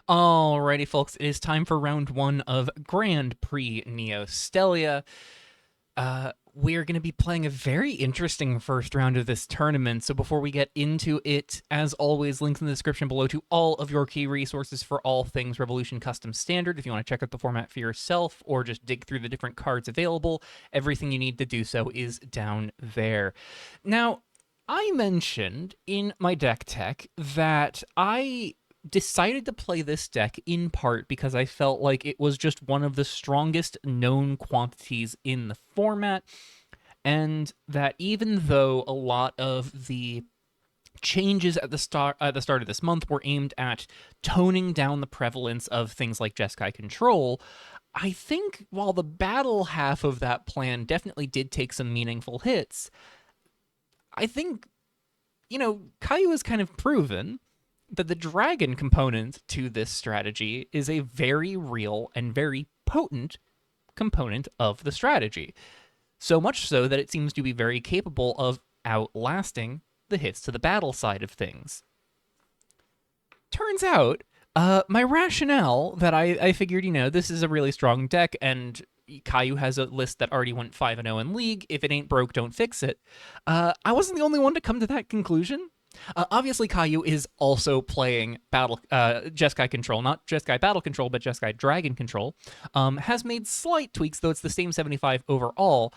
Alrighty, folks, it is time for round one of Grand Prix Neo Stehlia. We're going to be playing a very interesting first round of this tournament. So before we get into it, as always, links in the description below to all of your key resources for all things Revolution Custom Standard. If you want to check out the format for yourself or just dig through the different cards available, everything you need to do so is down there. Now, I mentioned in my deck tech that I decided to play this deck in part because I felt like it was just one of the strongest known quantities in the format, and that even though a lot of the changes at the start of this month were aimed at toning down the prevalence of things like Jeskai control, I think while the battle half of that plan definitely did take some meaningful hits, I think Caillou has kind of proven that the dragon component to this strategy is a very real and very potent component of the strategy. So much so that it seems to be very capable of outlasting the hits to the battle side of things. Turns out, my rationale that I figured, this is a really strong deck, and Caillou has a list that already went 5-0 in League. If it ain't broke, don't fix it. I wasn't the only one to come to that conclusion. Obviously, Caillou is also playing Jeskai Control, not Jeskai Battle Control, but Jeskai Dragon Control. Has made slight tweaks, though it's the same 75 overall.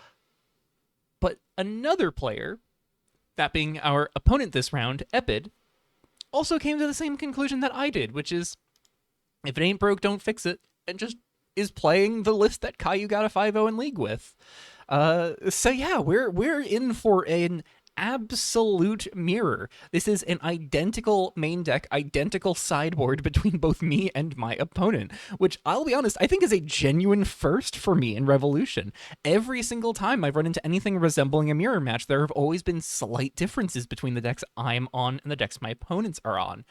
But another player, that being our opponent this round, Epid, also came to the same conclusion that I did, which is, if it ain't broke, don't fix it, and just is playing the list that Caillou got a 5-0 in League with. So yeah, we're in for an absolute mirror. This is an identical main deck, identical sideboard between both me and my opponent, which I'll be honest, I think is a genuine first for me in Revolution. Every single time I've run into anything resembling a mirror match, there have always been slight differences between the decks I'm on and the decks my opponents are on.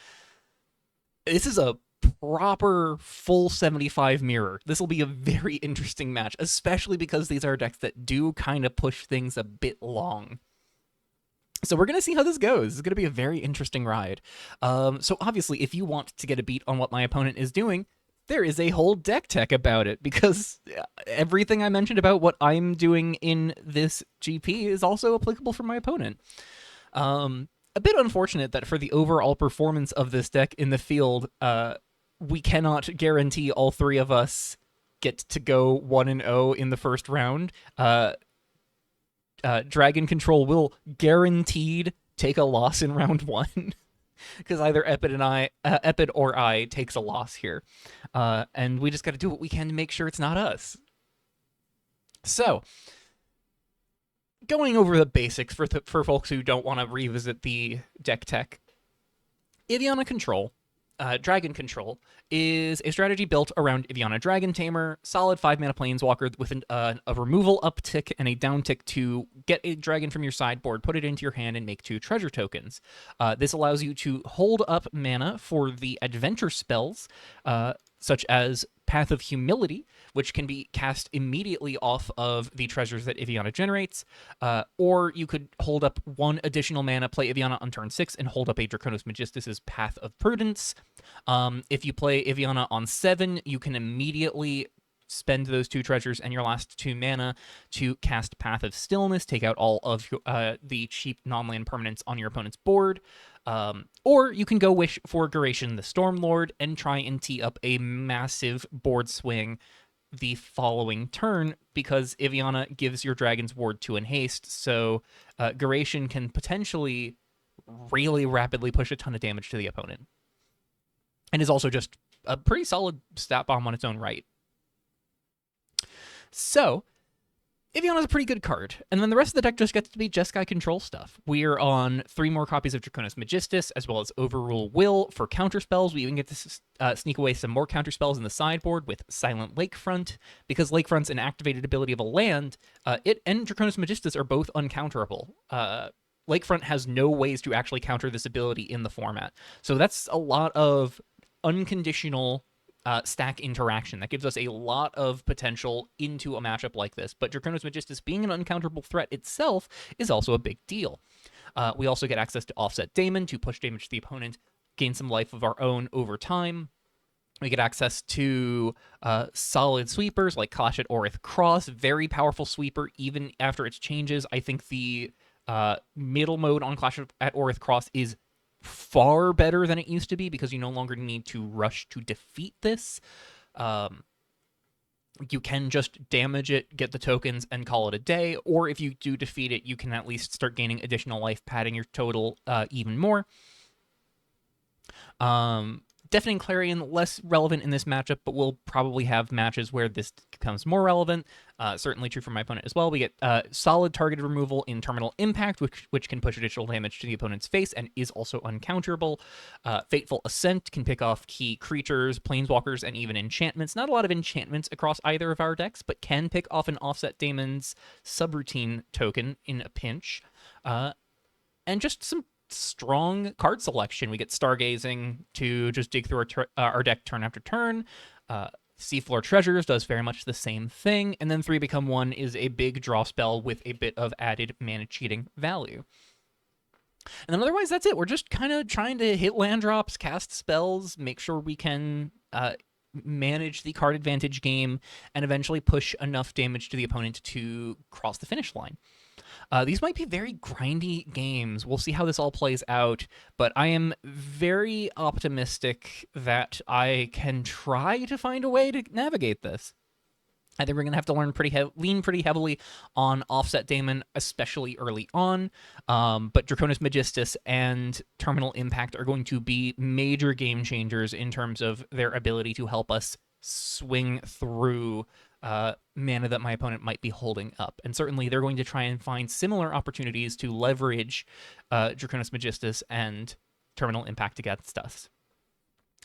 This is a proper full 75 mirror. This will be a very interesting match, especially because these are decks that do kind of push things a bit long. So we're going to see how this goes. It's going to be a very interesting ride. So obviously, if you want to get a beat on what my opponent is doing, there is a whole deck tech about it, because everything I mentioned about what I'm doing in this GP is also applicable for my opponent. A bit unfortunate that for the overall performance of this deck in the field, we cannot guarantee all three of us get to go 1-0 in the first round. Dragon Control will guaranteed take a loss in round one, because either Epid or I takes a loss here, and we just got to do what we can to make sure it's not us. So, going over the basics for folks who don't want to revisit the deck tech, Iviana Control, Dragon Control, is a strategy built around Iviana Dragon Tamer, solid 5-mana planeswalker with a removal uptick and a downtick to get a dragon from your sideboard, put it into your hand, and make 2 treasure tokens. This allows you to hold up mana for the adventure spells, such as Path of Humility, which can be cast immediately off of the treasures that Iviana generates, or you could hold up 1 additional mana, play Iviana on turn 6, and hold up a Draconis Magistus' Path of Prudence. If you play Iviana on 7, you can immediately spend those 2 treasures and your last 2 mana to cast Path of Stillness, take out all of the cheap non-land permanents on your opponent's board. Or you can go wish for Garation the Stormlord and try and tee up a massive board swing the following turn, because Iviana gives your dragon's ward 2 in haste, so Garation can potentially really rapidly push a ton of damage to the opponent. And is also just a pretty solid stat bomb on its own right. So, Iviana's a pretty good card, and then the rest of the deck just gets to be Jeskai control stuff. We're on 3 more copies of Draconis Magistus, as well as Overrule Will for counterspells. We even get to sneak away some more counterspells in the sideboard with Silent Lakefront, because Lakefront's an activated ability of a land. It and Draconis Magistus are both uncounterable. Lakefront has no ways to actually counter this ability in the format. So that's a lot of unconditional stack interaction. That gives us a lot of potential into a matchup like this, but Draconis Magistus being an uncounterable threat itself is also a big deal. We also get access to Offset Daemon to push damage to the opponent, gain some life of our own over time. We get access to solid sweepers like Clash at Orith Cross, very powerful sweeper even after its changes. I think the middle mode on Clash at Orith Cross is far better than it used to be because you no longer need to rush to defeat this. You can just damage it, get the tokens, and call it a day. Or if you do defeat it, you can at least start gaining additional life, padding your total even more. Deafening Clarion, less relevant in this matchup, but we'll probably have matches where this becomes more relevant. Certainly true for my opponent as well. We get solid targeted removal in Terminal Impact, which can push additional damage to the opponent's face and is also uncounterable. Fateful Ascent can pick off key creatures, planeswalkers, and even enchantments. Not a lot of enchantments across either of our decks, but can pick off an Offset Daemon's subroutine token in a pinch. And just some strong card selection. We get Stargazing to just dig through our deck turn after turn. Seafloor Treasures does very much the same thing. And then 3 Become 1 is a big draw spell with a bit of added mana cheating value. And then otherwise, that's it. We're just kind of trying to hit land drops, cast spells, make sure we can manage the card advantage game, and eventually push enough damage to the opponent to cross the finish line. These might be very grindy games. We'll see how this all plays out, but I am very optimistic that I can try to find a way to navigate this. I think we're going to have to lean pretty heavily on Offset Daemon, especially early on, but Draconis Magistus and Terminal Impact are going to be major game changers in terms of their ability to help us swing through mana that my opponent might be holding up. And certainly they're going to try and find similar opportunities to leverage Draconis Magistus and Terminal Impact against us.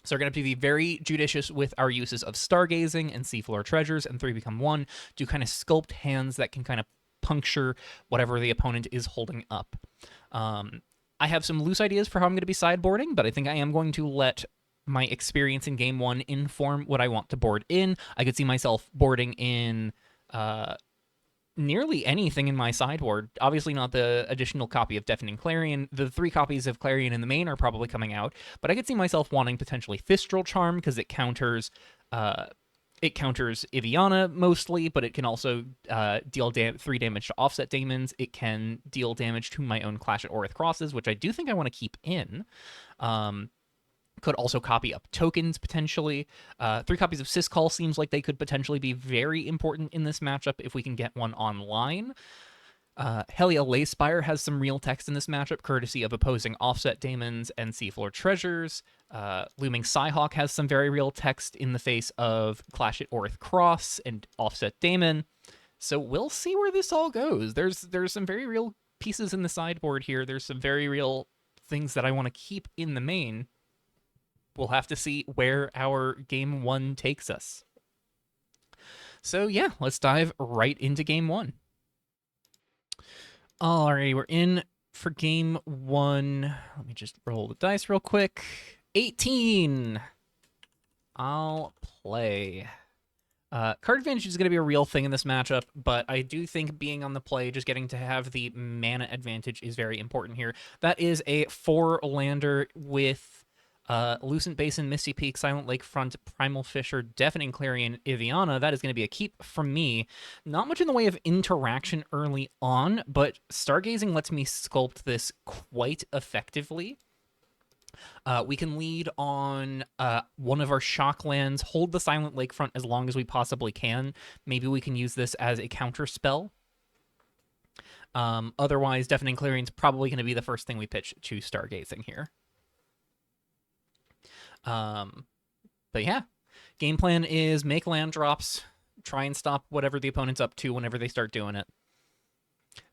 So we're going to be very judicious with our uses of Stargazing and Seafloor Treasures and 3 Become 1 to kind of sculpt hands that can kind of puncture whatever the opponent is holding up. I have some loose ideas for how I'm going to be sideboarding, but I think I am going to let my experience in game 1 inform what I want to board in. I could see myself boarding in nearly anything in my sideboard. Obviously not the additional copy of Deafening Clarion. The 3 copies of Clarion in the main are probably coming out, but I could see myself wanting potentially Thistral Charm because it counters Iviana mostly, but it can also deal 3 damage to Offset Daemons. It can deal damage to my own Clash at Orith Crosses, which I do think I want to keep in. Could also copy up tokens, potentially. 3 copies of Syscall seems like they could potentially be very important in this matchup if we can get one online. Helia Layspire has some real text in this matchup, courtesy of opposing Offset Daemons and Seafloor Treasures. Looming Psyhawk has some very real text in the face of Clash at Orith Cross and Offset Daemon. So we'll see where this all goes. There's some very real pieces in the sideboard here. There's some very real things that I want to keep in the main. We'll have to see where our game 1 takes us. So yeah, let's dive right into game 1. Alrighty, we're in for game 1. Let me just roll the dice real quick. 18. I'll play. Card advantage is going to be a real thing in this matchup, but I do think being on the play, just getting to have the mana advantage is very important here. That is a 4-lander with Lucent Basin, Misty Peak, Silent Lakefront, Primal Fisher, Deafening Clarion, Iviana. That is going to be a keep from me. Not much in the way of interaction early on, but Stargazing lets me sculpt this quite effectively. We can lead on one of our shock lands, hold the Silent Lakefront as long as we possibly can. Maybe we can use this as a counter spell. Otherwise, Deafening Clarion's probably going to be the first thing we pitch to Stargazing here. But yeah, game plan is make land drops, try and stop whatever the opponent's up to whenever they start doing it.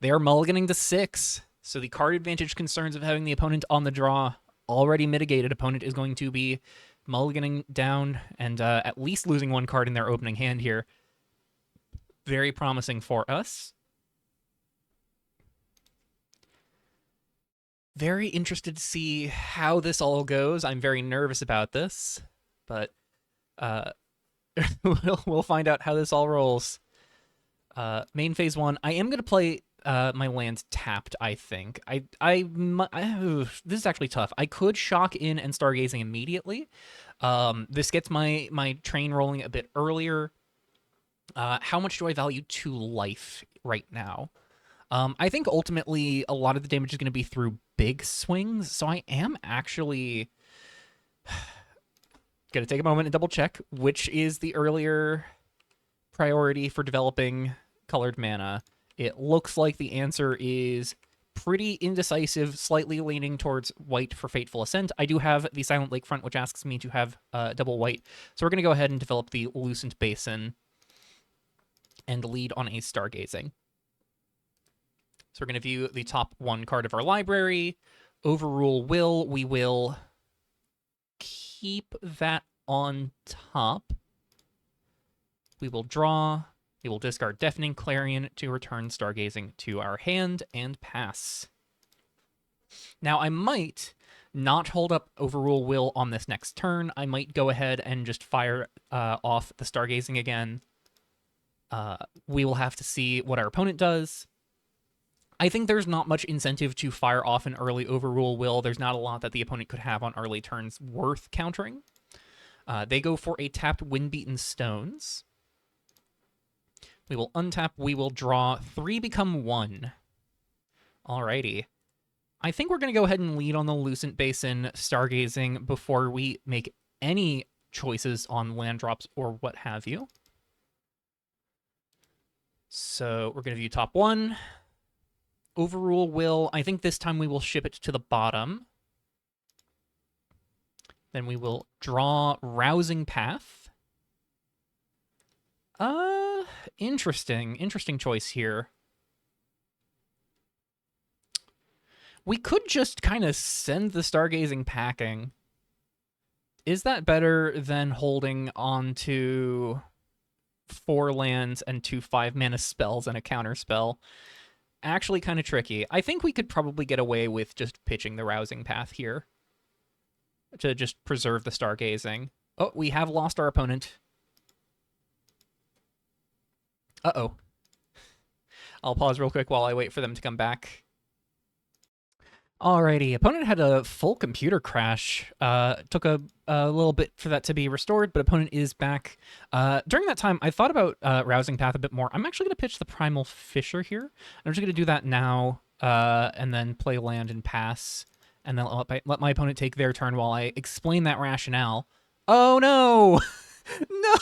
They are mulliganing to 6, so the card advantage concerns of having the opponent on the draw already mitigated. Opponent is going to be mulliganing down and at least losing 1 card in their opening hand here. Very promising for us. Very interested to see how this all goes. I'm very nervous about this, but we'll find out how this all rolls. Main phase 1. I am going to play my land tapped, I think. This is actually tough. I could shock in and Stargazing immediately, This gets my train rolling a bit earlier. How much do I value 2 life right now? I think ultimately a lot of the damage is going to be through big swings, so I am actually going to take a moment and double check which is the earlier priority for developing colored mana. It looks like the answer is pretty indecisive, slightly leaning towards white for Fateful Ascent. I do have the Silent Lakefront, which asks me to have double white, so we're going to go ahead and develop the Lucent Basin and lead on a Stargazing. So we're going to view the top 1 card of our library. Overrule Will. We will keep that on top. We will draw. We will discard Deafening Clarion to return Stargazing to our hand and pass. Now, I might not hold up Overrule Will on this next turn. I might go ahead and just fire off the Stargazing again. We will have to see what our opponent does. I think there's not much incentive to fire off an early Overrule Will. There's not a lot that the opponent could have on early turns worth countering. They go for a tapped Windbeaten Stones. We will untap. We will draw. 3 become 1. Alrighty. I think we're going to go ahead and lead on the Lucent Basin Stargazing before we make any choices on land drops or what have you. So we're going to view top 1. Overrule Will. I think this time we will ship it to the bottom. Then we will draw Rousing Path. Interesting choice here. We could just kind of send the Stargazing packing. Is that better than holding on to 4 lands and 2 5-mana spells and a counter spell? Actually kind of tricky. I think we could probably get away with just pitching the Rousing Path here to just preserve the Stargazing. Oh, we have lost our opponent. Uh-oh. I'll pause real quick while I wait for them to come back. Alrighty, opponent had a full computer crash. Took a little bit for that to be restored, but opponent is back. During that time, I thought about Rousing Path a bit more. I'm actually going to pitch the Primal Fissure here. I'm just going to do that now, and then play land and pass, and then let my opponent take their turn while I explain that rationale. Oh no! No!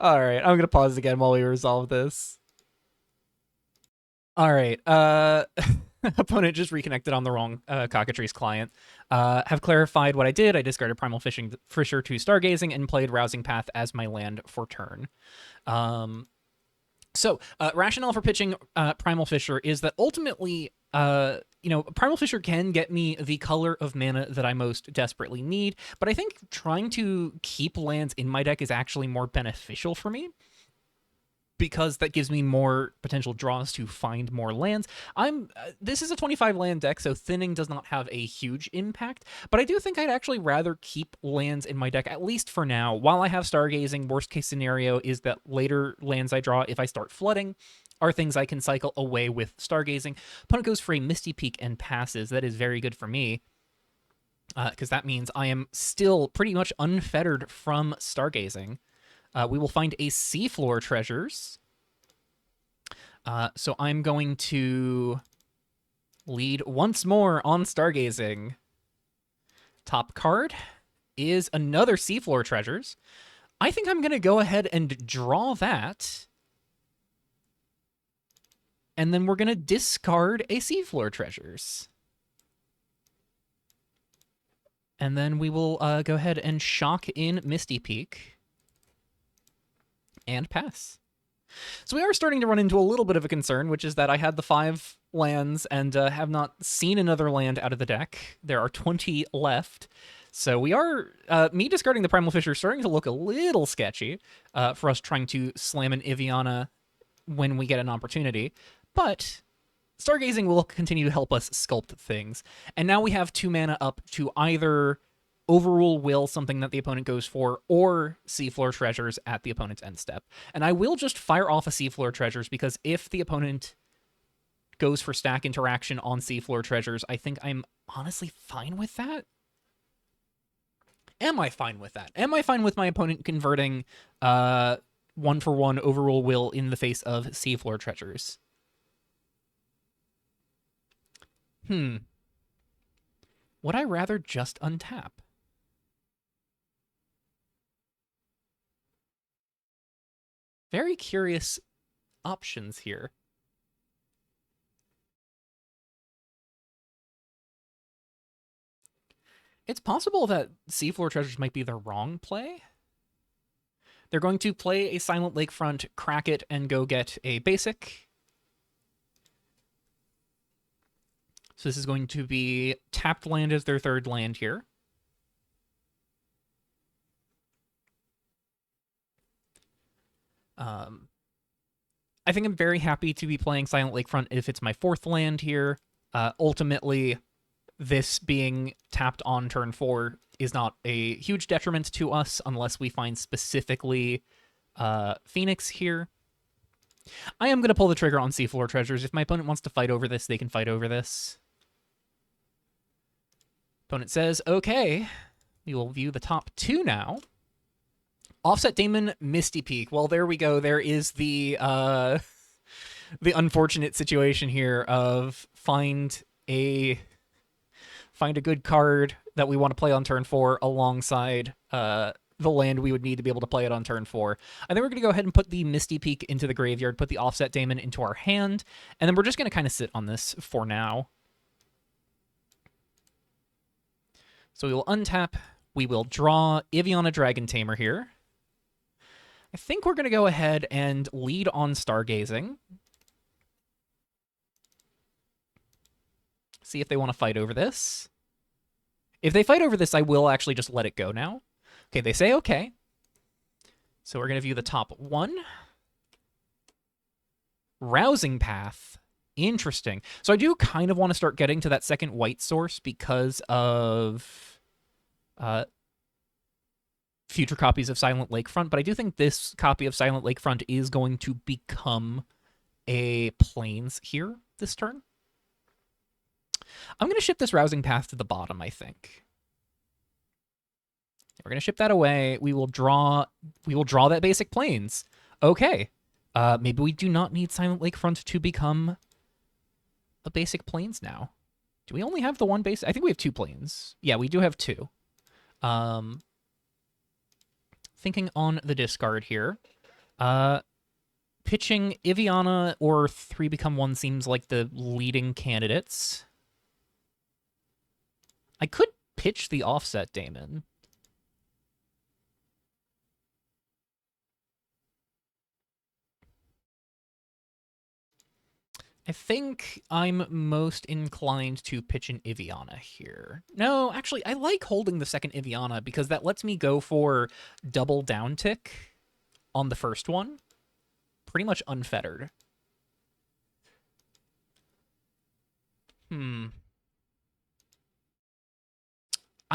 Alright, I'm going to pause again while we resolve this. All right. Opponent just reconnected on the wrong Cockatrice client. Have clarified what I did. I discarded Primal Fissure to Stargazing and played Rousing Path as my land for turn. So rationale for pitching Primal Fissure is that ultimately, Primal Fissure can get me the color of mana that I most desperately need, but I think trying to keep lands in my deck is actually more beneficial for me, because that gives me more potential draws to find more lands. This is a 25 land deck, so thinning does not have a huge impact, but I do think I'd actually rather keep lands in my deck, at least for now. While I have Stargazing, worst case scenario is that later lands I draw, if I start flooding, are things I can cycle away with Stargazing. Opponent goes for a Misty Peak and passes. That is very good for me, because that means I am still pretty much unfettered from Stargazing. We will find a Seafloor Treasures. So I'm going to lead once more on Stargazing. Top card is another Seafloor Treasures. I think I'm going to go ahead and draw that. And then we're going to discard a Seafloor Treasures. And then we will go ahead and shock in Misty Peak. And pass. So we are starting to run into a little bit of a concern, which is that I had the 5 lands and have not seen another land out of the deck. There are 20 left. So we are, me discarding the Primal Fissure starting to look a little sketchy for us trying to slam an Iviana when we get an opportunity. But Stargazing will continue to help us sculpt things. And now we have 2 mana up to either Overrule Will, something that the opponent goes for, or Seafloor Treasures at the opponent's end step. And I will just fire off a Seafloor Treasures, because if the opponent goes for stack interaction on Seafloor Treasures, I think I'm honestly fine with that. Am I fine with that? Am I fine with my opponent converting 1-for-1 Overrule Will in the face of Seafloor Treasures? Would I rather just untap? Very curious options here. It's possible that Seafloor Treasures might be the wrong play. They're going to play a Silent Lakefront, crack it, and go get a basic. So this is going to be tapped land as their third land here. I think I'm very happy to be playing Silent Lakefront if it's my fourth land here. Ultimately, this being tapped on turn 4 is not a huge detriment to us unless we find specifically Phoenix here. I am going to pull the trigger on Seafloor Treasures. If my opponent wants to fight over this, they can fight over this. Opponent says, okay, we will view the top 2 now. Offset Daemon, Misty Peak. Well, there we go. There is the unfortunate situation here of find a good card that we want to play on turn 4 alongside the land we would need to be able to play it on turn 4. I think we're going to go ahead and put the Misty Peak into the graveyard, put the Offset Daemon into our hand, and then we're just going to kind of sit on this for now. So we will untap. We will draw Iviana Dragon Tamer here. I think we're going to go ahead and lead on Stargazing. See if they want to fight over this. If they fight over this, I will actually just let it go now. Okay, they say okay. So we're going to view the top 1. Rousing Path. Interesting. So I do kind of want to start getting to that second white source because of future copies of Silent Lakefront, but I do think this copy of Silent Lakefront is going to become a Plains here this turn. I'm going to ship this Rousing Path to the bottom, I think. We're going to ship that away. We will draw that basic Plains. Okay. Maybe we do not need Silent Lakefront to become a basic Plains now. Do we only have the one base? I think we have 2 Plains. Yeah, we do have 2. Thinking on the discard here. Pitching Iviana or 3 Become 1 seems like the leading candidates. I could pitch the Offset Daemon. I think I'm most inclined to pitch an Iviana here. No, actually, I like holding the second Iviana because that lets me go for double downtick on the first one. Pretty much unfettered. I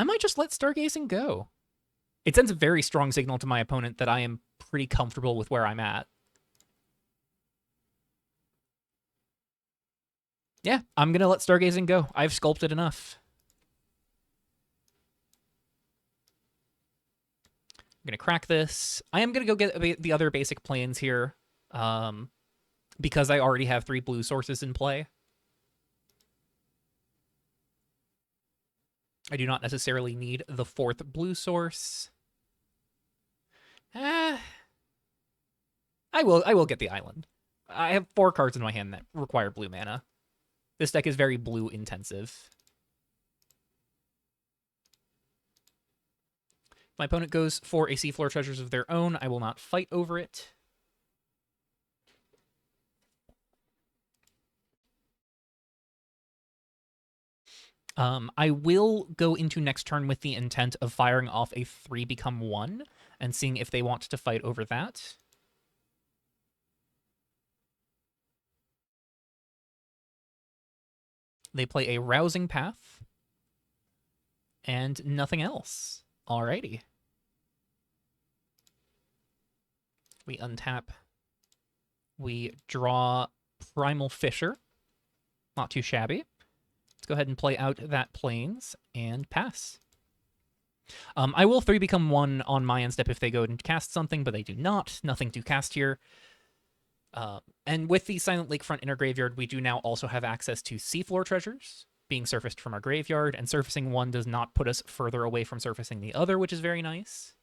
might just let Stargazing go. It sends a very strong signal to my opponent that I am pretty comfortable with where I'm at. Yeah, I'm going to let Stargazing go. I've sculpted enough. I'm going to crack this. I am going to go get the other basic Plains here because I already have 3 blue sources in play. I do not necessarily need the 4th blue source. I will get the island. I have 4 cards in my hand that require blue mana. This deck is very blue intensive. If my opponent goes for a Seafloor Treasures of their own, I will not fight over it. I will go into next turn with the intent of firing off a 3 Become 1 and seeing if they want to fight over that. They play a Rousing Path and nothing else. Alrighty. We untap. We draw Primal Fissure. Not too shabby. Let's go ahead and play out that Plains and pass. I will 3 become 1 on my end step if they go and cast something, but they do not. Nothing to cast here. And with the Silent Lakefront Inner Graveyard, we do now also have access to Seafloor Treasures being surfaced from our graveyard, and surfacing one does not put us further away from surfacing the other, which is very nice.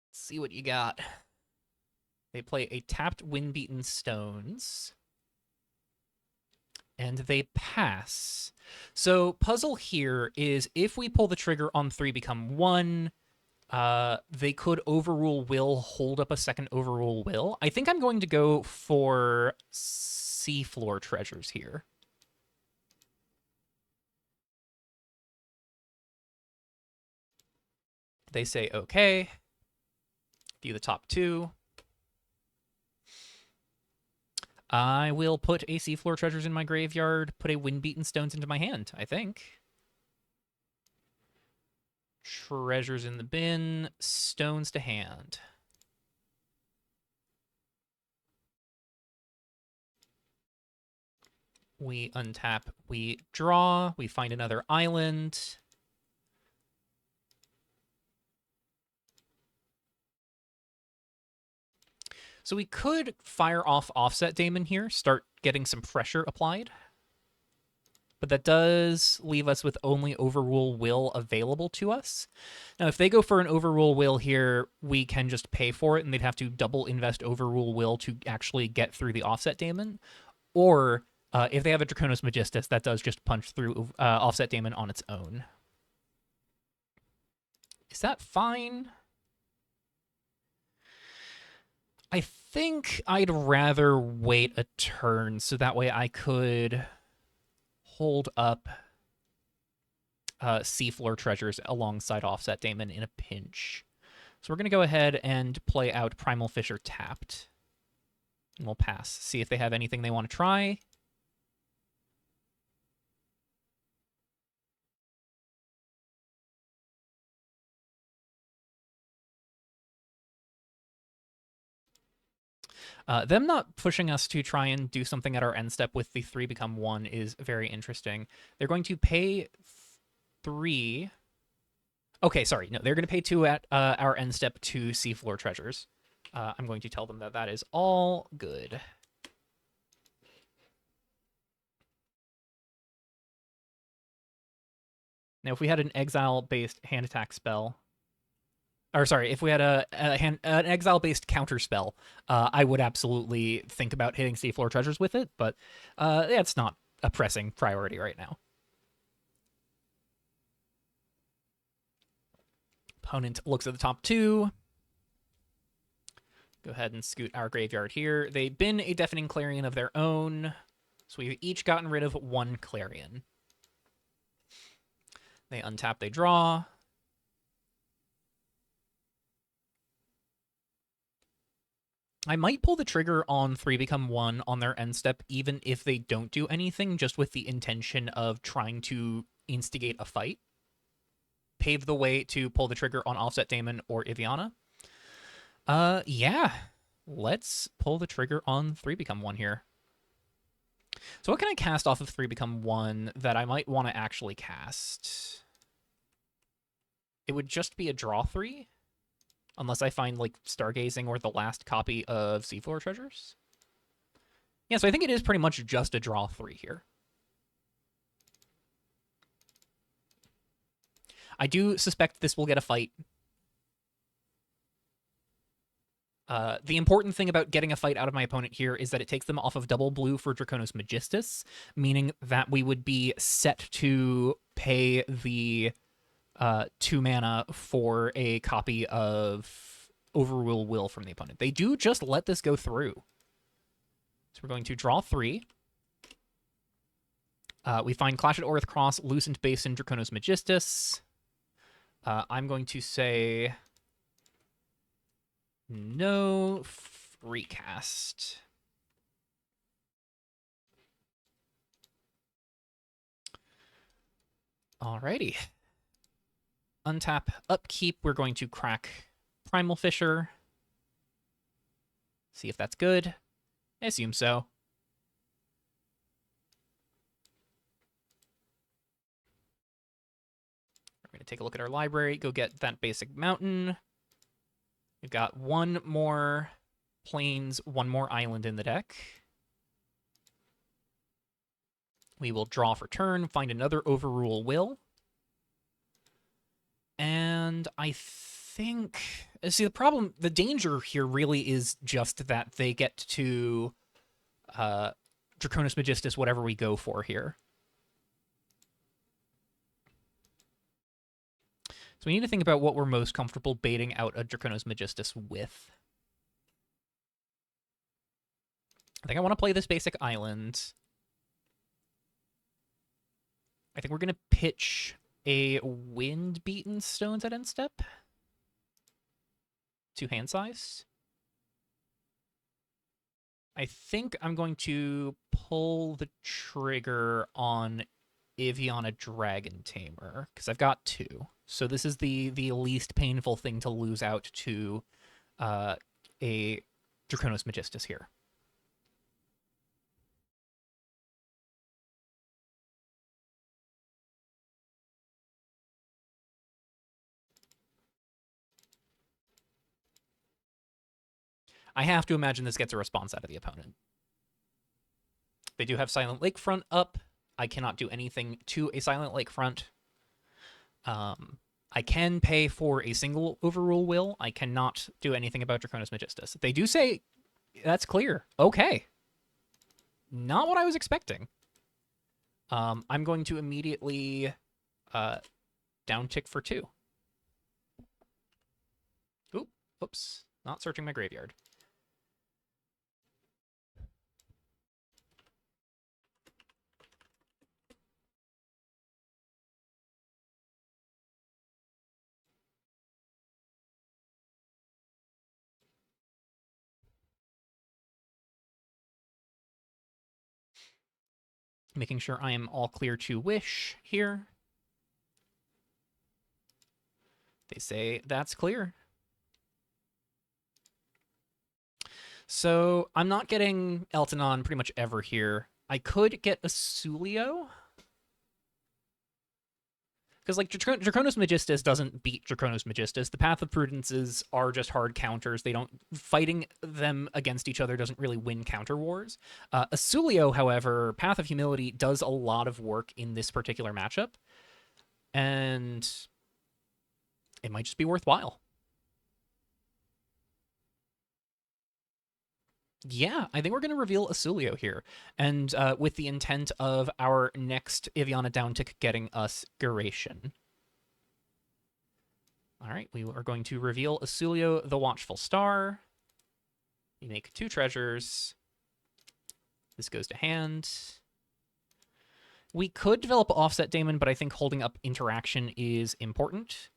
Let's see what you got. They play a tapped Wind-Beaten Stones, and they pass. So puzzle here is if we pull the trigger on 3 become 1, they could overrule will, hold up a second overrule will. I think I'm going to go for Seafloor Treasures here. They say okay. View the top 2. I will put a Seafloor Treasures in my graveyard, put a Wind-Beaten Stones into my hand, I think. Treasures in the bin, stones to hand. We untap, we draw, we find another island. So we could fire off Offset Daemon here, start getting some pressure applied. But that does leave us with only Overrule Will available to us. Now, if they go for an Overrule Will here, we can just pay for it, and they'd have to double invest Overrule Will to actually get through the Offset Daemon. Or, if they have a Draconos Magistus, that does just punch through Offset Daemon on its own. Is that fine? I think I'd rather wait a turn, so that way I could hold up Seafloor Treasures alongside Offset Daemon in a pinch. So we're going to go ahead and play out Primal Fissure tapped. And we'll pass. See if they have anything they want to try. Them not pushing us to try and do something at our end step with the 3 become 1 is very interesting. They're going to pay 3. Okay, sorry. No, they're going to pay 2 at our end step to Seafloor Treasures. I'm going to tell them that that is all good. Now, if we had an exile-based hand attack spell, or sorry, if we had an exile-based counter spell, I would absolutely think about hitting Seafloor Treasures with it, but that's not a pressing priority right now. Opponent looks at the top 2. Go ahead and scoot our graveyard here. They bin a Deafening Clarion of their own, so we've each gotten rid of 1 Clarion. They untap, they draw. I might pull the trigger on 3 become 1 on their end step, even if they don't do anything, just with the intention of trying to instigate a fight. Pave the way to pull the trigger on Offset Daemon or Iviana. Yeah. Let's pull the trigger on 3 become 1 here. So what can I cast off of 3 become 1 that I might want to actually cast? It would just be a draw 3? Unless I find, like, Stargazing or the last copy of Seafloor Treasures. Yeah, so I think it is pretty much just a draw 3 here. I do suspect this will get a fight. The important thing about getting a fight out of my opponent here is that it takes them off of double blue for Draconos Magistus, meaning that we would be set to pay the 2 mana for a copy of Overrule Will from the opponent. They do just let this go through. So we're going to draw 3. We find Clash at Orith Cross, Lucent Basin, Draconos Magistus. I'm going to say no recast. Alrighty. Untap, upkeep. We're going to crack Primal Fissure. See if that's good. I assume so. We're going to take a look at our library, go get that basic mountain. We've got one more plains, one more island in the deck. We will draw for turn, find another Overrule Will. And I think... See, the danger here really is just that they get to Draconis Magistus whatever we go for here. So we need to think about what we're most comfortable baiting out a Draconis Magistus with. I think I want to play this basic island. I think we're going to pitch a Wind-Beaten Stones at end step. 2 hand size. I think I'm going to pull the trigger on Iviana Dragon Tamer, because I've got 2. So this is the least painful thing to lose out to a Draconis Magistus here. I have to imagine this gets a response out of the opponent. They do have Silent Lakefront up. I cannot do anything to a Silent Lakefront. I can pay for a single Overrule Will. I cannot do anything about Draconis Magistus. They do say that's clear. Okay. Not what I was expecting. I'm going to immediately downtick for 2. Oops. Not searching my graveyard. Making sure I am all clear to wish here. They say that's clear. So I'm not getting Eltanon pretty much ever here. I could get a Sulio. Because, like, Draconis Magistus doesn't beat Draconis Magistus. The Path of Prudences are just hard counters. They don't... Fighting them against each other doesn't really win counter wars. Asulio, however, Path of Humility does a lot of work in this particular matchup. And it might just be worthwhile. Yeah, I think we're going to reveal Asulio here. And with the intent of our next Iviana downtick getting us Guration. All right, we are going to reveal Asulio the Watchful Star. We make 2 treasures. This goes to hand. We could develop Offset Daemon, but I think holding up interaction is important.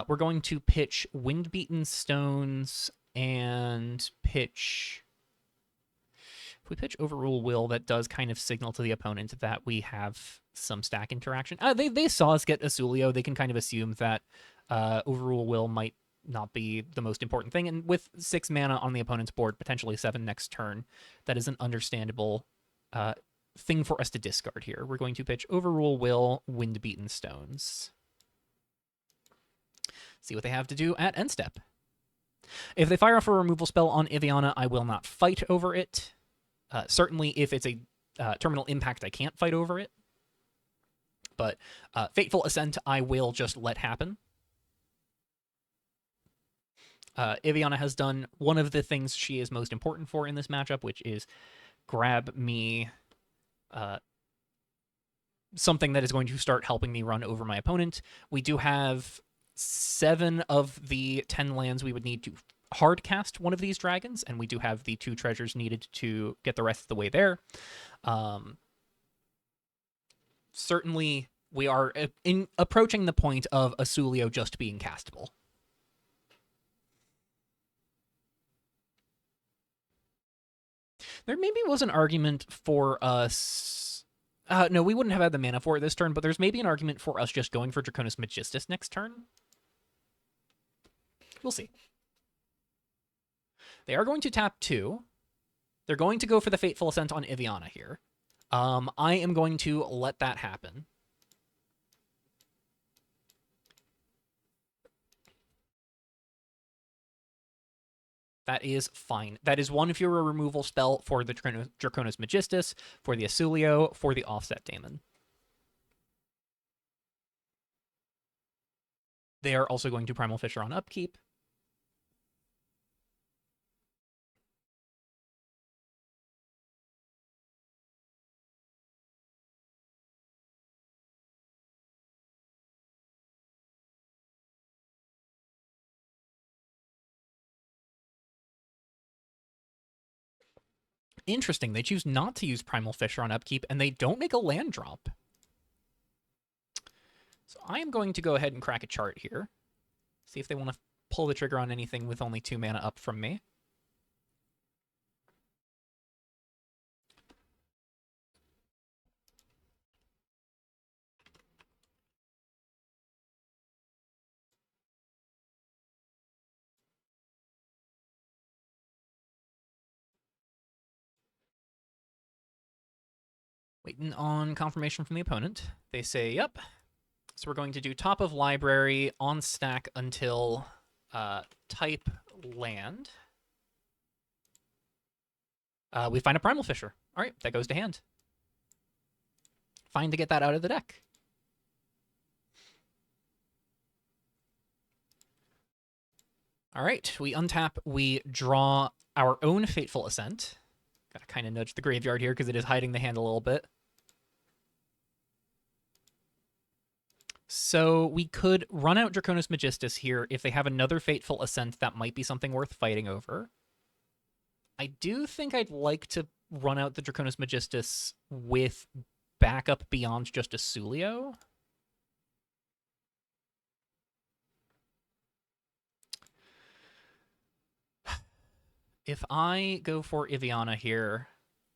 We're going to pitch Wind-Beaten Stones and pitch... If we pitch Overrule Will, that does kind of signal to the opponent that we have some stack interaction. They saw us get Asulio. They can kind of assume that Overrule Will might not be the most important thing. And with 6 mana on the opponent's board, potentially 7 next turn, that is an understandable thing for us to discard here. We're going to pitch Overrule Will, Wind-Beaten Stones. See what they have to do at end step. If they fire off a removal spell on Iviana, I will not fight over it. Certainly, if it's a terminal impact, I can't fight over it. But Fateful Ascent, I will just let happen. Iviana has done one of the things she is most important for in this matchup, which is grab me something that is going to start helping me run over my opponent. We do have 7 of the 10 lands we would need to hard cast one of these dragons, and we do have the 2 treasures needed to get the rest of the way there. Certainly, we are approaching the point of Asulio just being castable. There maybe was an argument for us... no, we wouldn't have had the mana for it this turn, but there's maybe an argument for us just going for Draconis Magistus next turn. We'll see. They are going to tap 2. They're going to go for the Fateful Ascent on Iviana here. I am going to let that happen. That is fine. That is one Fury removal spell for the Draconis Magistus, for the Asulio, for the Offset Daemon. They are also going to Primal Fissure on upkeep. Interesting. They choose not to use Primal Fissure on upkeep, and they don't make a land drop. So I am going to go ahead and crack a chart here. See if they want to pull the trigger on anything with only 2 mana up from me. Waiting on confirmation from the opponent. They say, yep. So we're going to do top of library on stack until type land. We find a Primal Fissure. All right, that goes to hand. Fine to get that out of the deck. All right, we untap, we draw our own Fateful Ascent. Gotta kind of nudge the graveyard here because it is hiding the hand a little bit. So we could run out Draconis Magistus here. If they have another Fateful Ascent, that might be something worth fighting over. I do think I'd like to run out the Draconis Magistus with backup beyond just Asulio. If I go for Iviana here,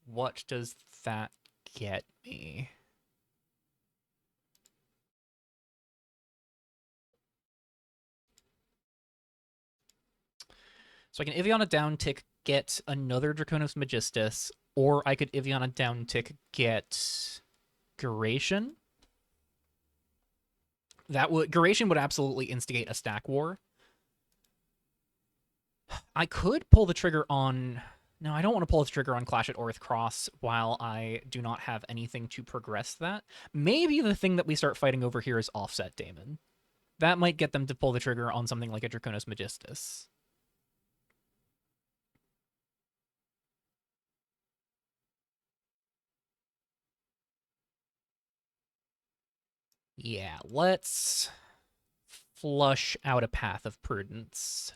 what does that get me? So I can Iviana downtick, get another Draconis Magistus, or I could Iviana downtick, get Guration. Guration would absolutely instigate a stack war. I could pull the trigger on... No, I don't want to pull the trigger on Clash at Orthcross while I do not have anything to progress that. Maybe the thing that we start fighting over here is Offset Daemon. That might get them to pull the trigger on something like a Draconis Magistus. Yeah, let's flush out a Path of Prudence.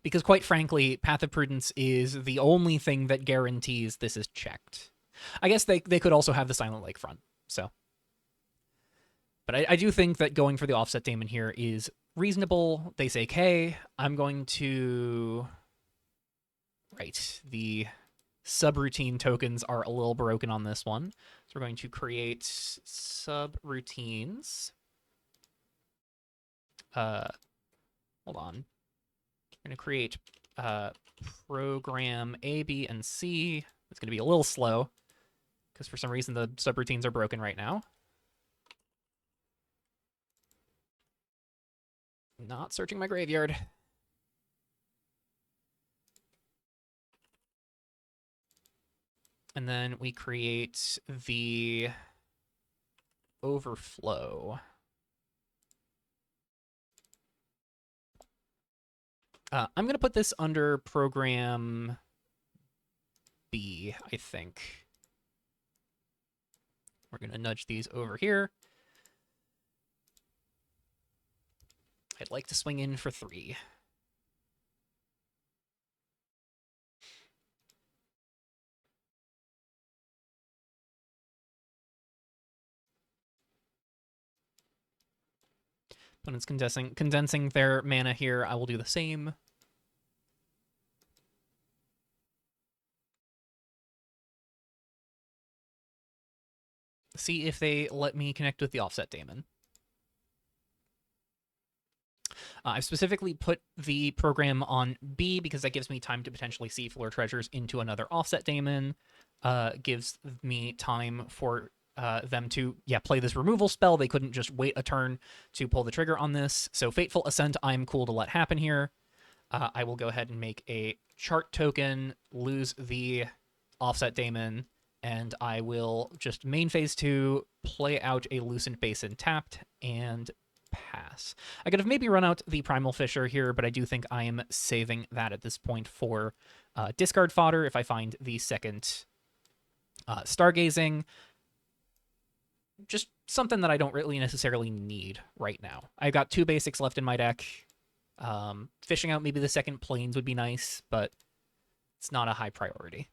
Because quite frankly, Path of Prudence is the only thing that guarantees this is checked. I guess they could also have the Silent Lakefront, so. But I do think that going for the Offset Daemon here is reasonable. They say, okay, I'm going to... Right, the subroutine tokens are a little broken on this one. So we're going to create subroutines. Hold on. We're going to create program A, B, and C. It's going to be a little slow because for some reason the subroutines are broken right now. Not searching my graveyard. And then we create the overflow. I'm going to put this under program B, I think. We're going to nudge these over here. I'd like to swing in for 3. Opponent's condensing their mana here. I will do the same. See if they let me connect with the Offset Daemon. I've specifically put the program on B because that gives me time to potentially see Floor Treasures into another Offset Daemon. Gives me time for them to, play this removal spell. They couldn't just wait a turn to pull the trigger on this. So Fateful Ascent, I'm cool to let happen here. I will go ahead and make a chart token, lose the Offset Daemon, and I will just main phase 2, play out a Lucent Basin tapped, and pass. I could have maybe run out the Primal Fisher here, but I do think I am saving that at this point for discard fodder if I find the second Stargazing. Just something that I don't really necessarily need right now. I've got 2 basics left in my deck. Fishing out maybe the second Plains would be nice, but it's not a high priority.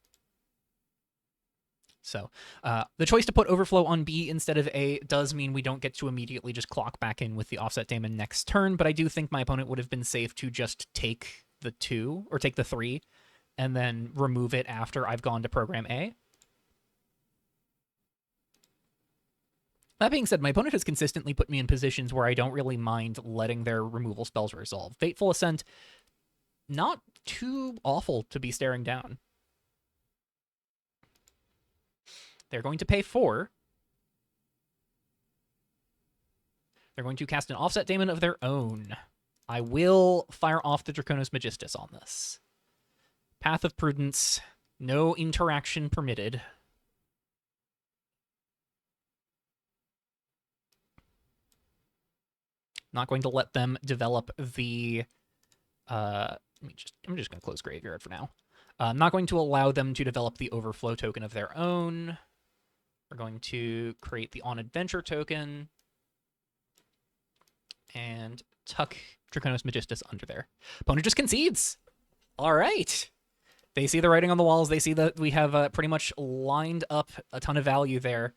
So the choice to put Overflow on B instead of A does mean we don't get to immediately just clock back in with the Offset Daemon next turn, but I do think my opponent would have been safe to just take the 2, or take the 3, and then remove it after I've gone to program A. That being said, my opponent has consistently put me in positions where I don't really mind letting their removal spells resolve. Fateful Ascent, not too awful to be staring down. They're going to pay 4. They're going to cast an Offset Daemon of their own. I will fire off the Draconis Magistus on this. Path of Prudence, no interaction permitted. Not going to let them develop the... I'm just going to close Graveyard for now. I'm not going to allow them to develop the Overflow token of their own. We're going to create the On Adventure token and tuck Draconis Magistus under there. Opponent just concedes. All right. They see the writing on the walls. They see that we have pretty much lined up a ton of value there.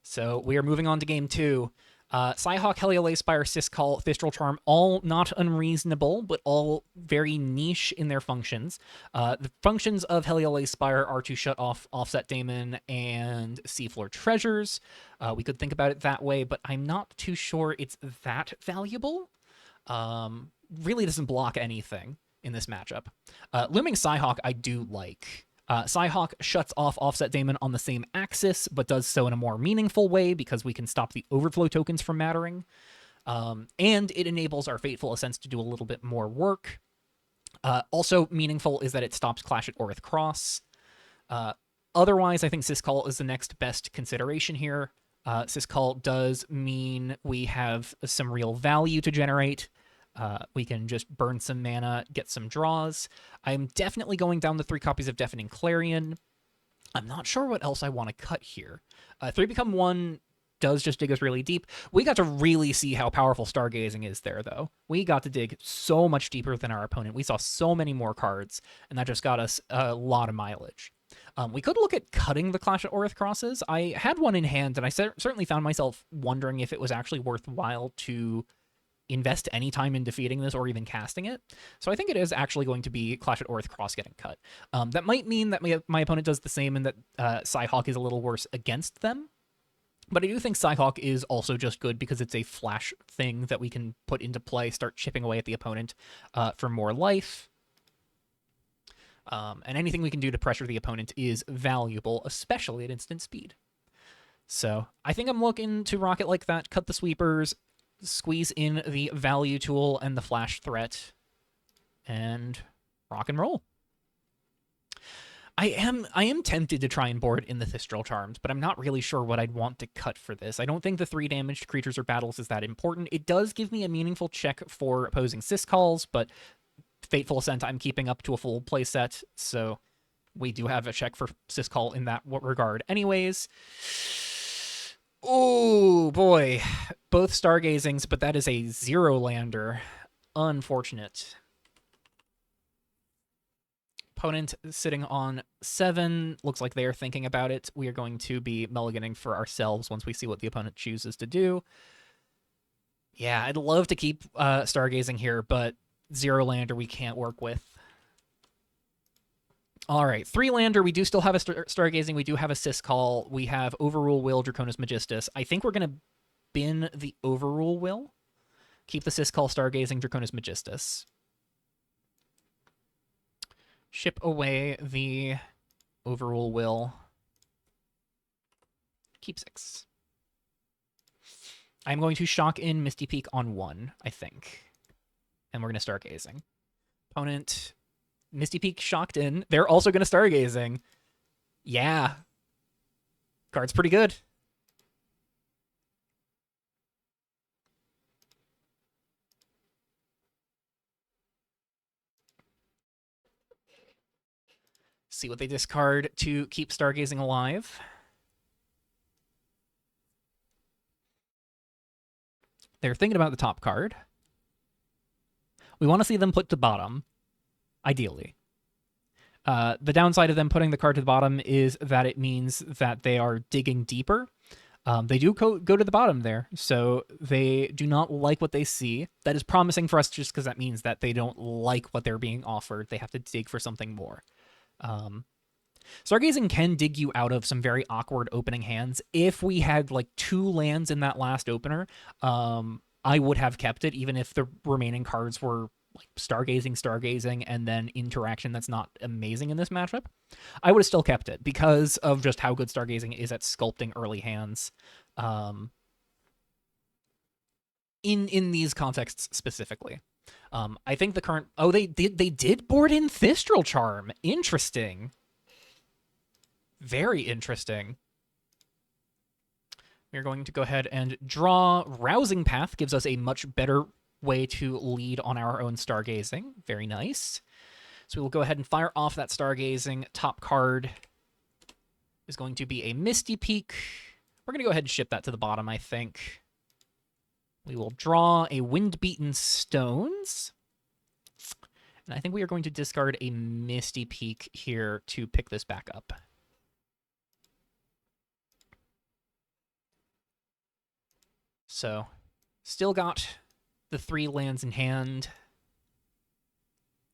So we are moving on to game 2. Psyhawk, Heliolase Spire, Siscall, Thistral Charm, all not unreasonable, but all very niche in their functions. The functions of Heliolase Spire are to shut off Offset Daemon and Seafloor Treasures. We could think about it that way, but I'm not too sure it's that valuable. Really doesn't block anything in this matchup. Looming Psyhawk I do like. Psyhawk shuts off Offset Daemon on the same axis, but does so in a more meaningful way because we can stop the Overflow tokens from mattering. And it enables our Fateful Ascents to do a little bit more work. Also meaningful is that it stops Clash at Orith Cross. Otherwise, I think Siscall is the next best consideration here. Siscall does mean we have some real value to generate. We can just burn some mana, get some draws. I'm definitely going down the 3 copies of Deafening Clarion. I'm not sure what else I want to cut here. 3 Become 1 does just dig us really deep. We got to really see how powerful Stargazing is there, though. We got to dig so much deeper than our opponent. We saw so many more cards, and that just got us a lot of mileage. We could look at cutting the Clash at Orith Crosses. I had one in hand, and I certainly found myself wondering if it was actually worthwhile to invest any time in defeating this or even casting it. So I think it is actually going to be Clash at Orith Cross getting cut. That might mean that my opponent does the same and that Psyhawk is a little worse against them. But I do think Psyhawk is also just good because it's a flash thing that we can put into play, start chipping away at the opponent for more life. And anything we can do to pressure the opponent is valuable, especially at instant speed. So I think I'm looking to rock it like that, cut the sweepers, squeeze in the value tool and the flash threat, and rock and roll. I am tempted to try and board in the Thistral Charms, but I'm not really sure what I'd want to cut for this. I don't think the 3 damaged creatures or battles is that important. It does give me a meaningful check for opposing Siscalls, but Fateful Ascent I'm keeping up to a full playset, so we do have a check for Siscall in that regard anyways. Oh, boy. Both Stargazings, but that is a 0-lander. Unfortunate. Opponent sitting on 7. Looks like they are thinking about it. We are going to be mulliganing for ourselves once we see what the opponent chooses to do. Yeah, I'd love to keep Stargazing here, but 0-lander we can't work with. All right, 3-lander, we do still have a Stargazing, we do have a Siscall, we have Overrule Will, Draconis Magistus. I think we're going to bin the Overrule Will. Keep the Siscall, Stargazing, Draconis Magistus. Ship away the Overrule Will. Keep 6. I'm going to shock in Misty Peak on 1, I think. And we're going to Stargazing. Opponent, Misty Peak shocked in. They're also going to Stargazing. Yeah. Card's pretty good. See what they discard to keep Stargazing alive. They're thinking about the top card. We want to see them put to bottom, ideally. The downside of them putting the card to the bottom is that it means that they are digging deeper. They do go to the bottom there, so they do not like what they see. That is promising for us just because that means that they don't like what they're being offered. They have to dig for something more. Stargazing can dig you out of some very awkward opening hands. If we had like 2 lands in that last opener, I would have kept it, even if the remaining cards were like Stargazing, and then interaction that's not amazing in this matchup. I would have still kept it because of just how good Stargazing is at sculpting early hands. In these contexts specifically. I think the current... Oh, they did board in Thistral Charm. Interesting. Very interesting. We're going to go ahead and draw. Rousing Path gives us a much better way to lead on our own Stargazing. Very nice. So we will go ahead and fire off that Stargazing. Top card is going to be a Misty Peak. We're going to go ahead and ship that to the bottom, I think. We will draw a Wind-Beaten Stones. And I think we are going to discard a Misty Peak here to pick this back up. So, still got the 3 lands in hand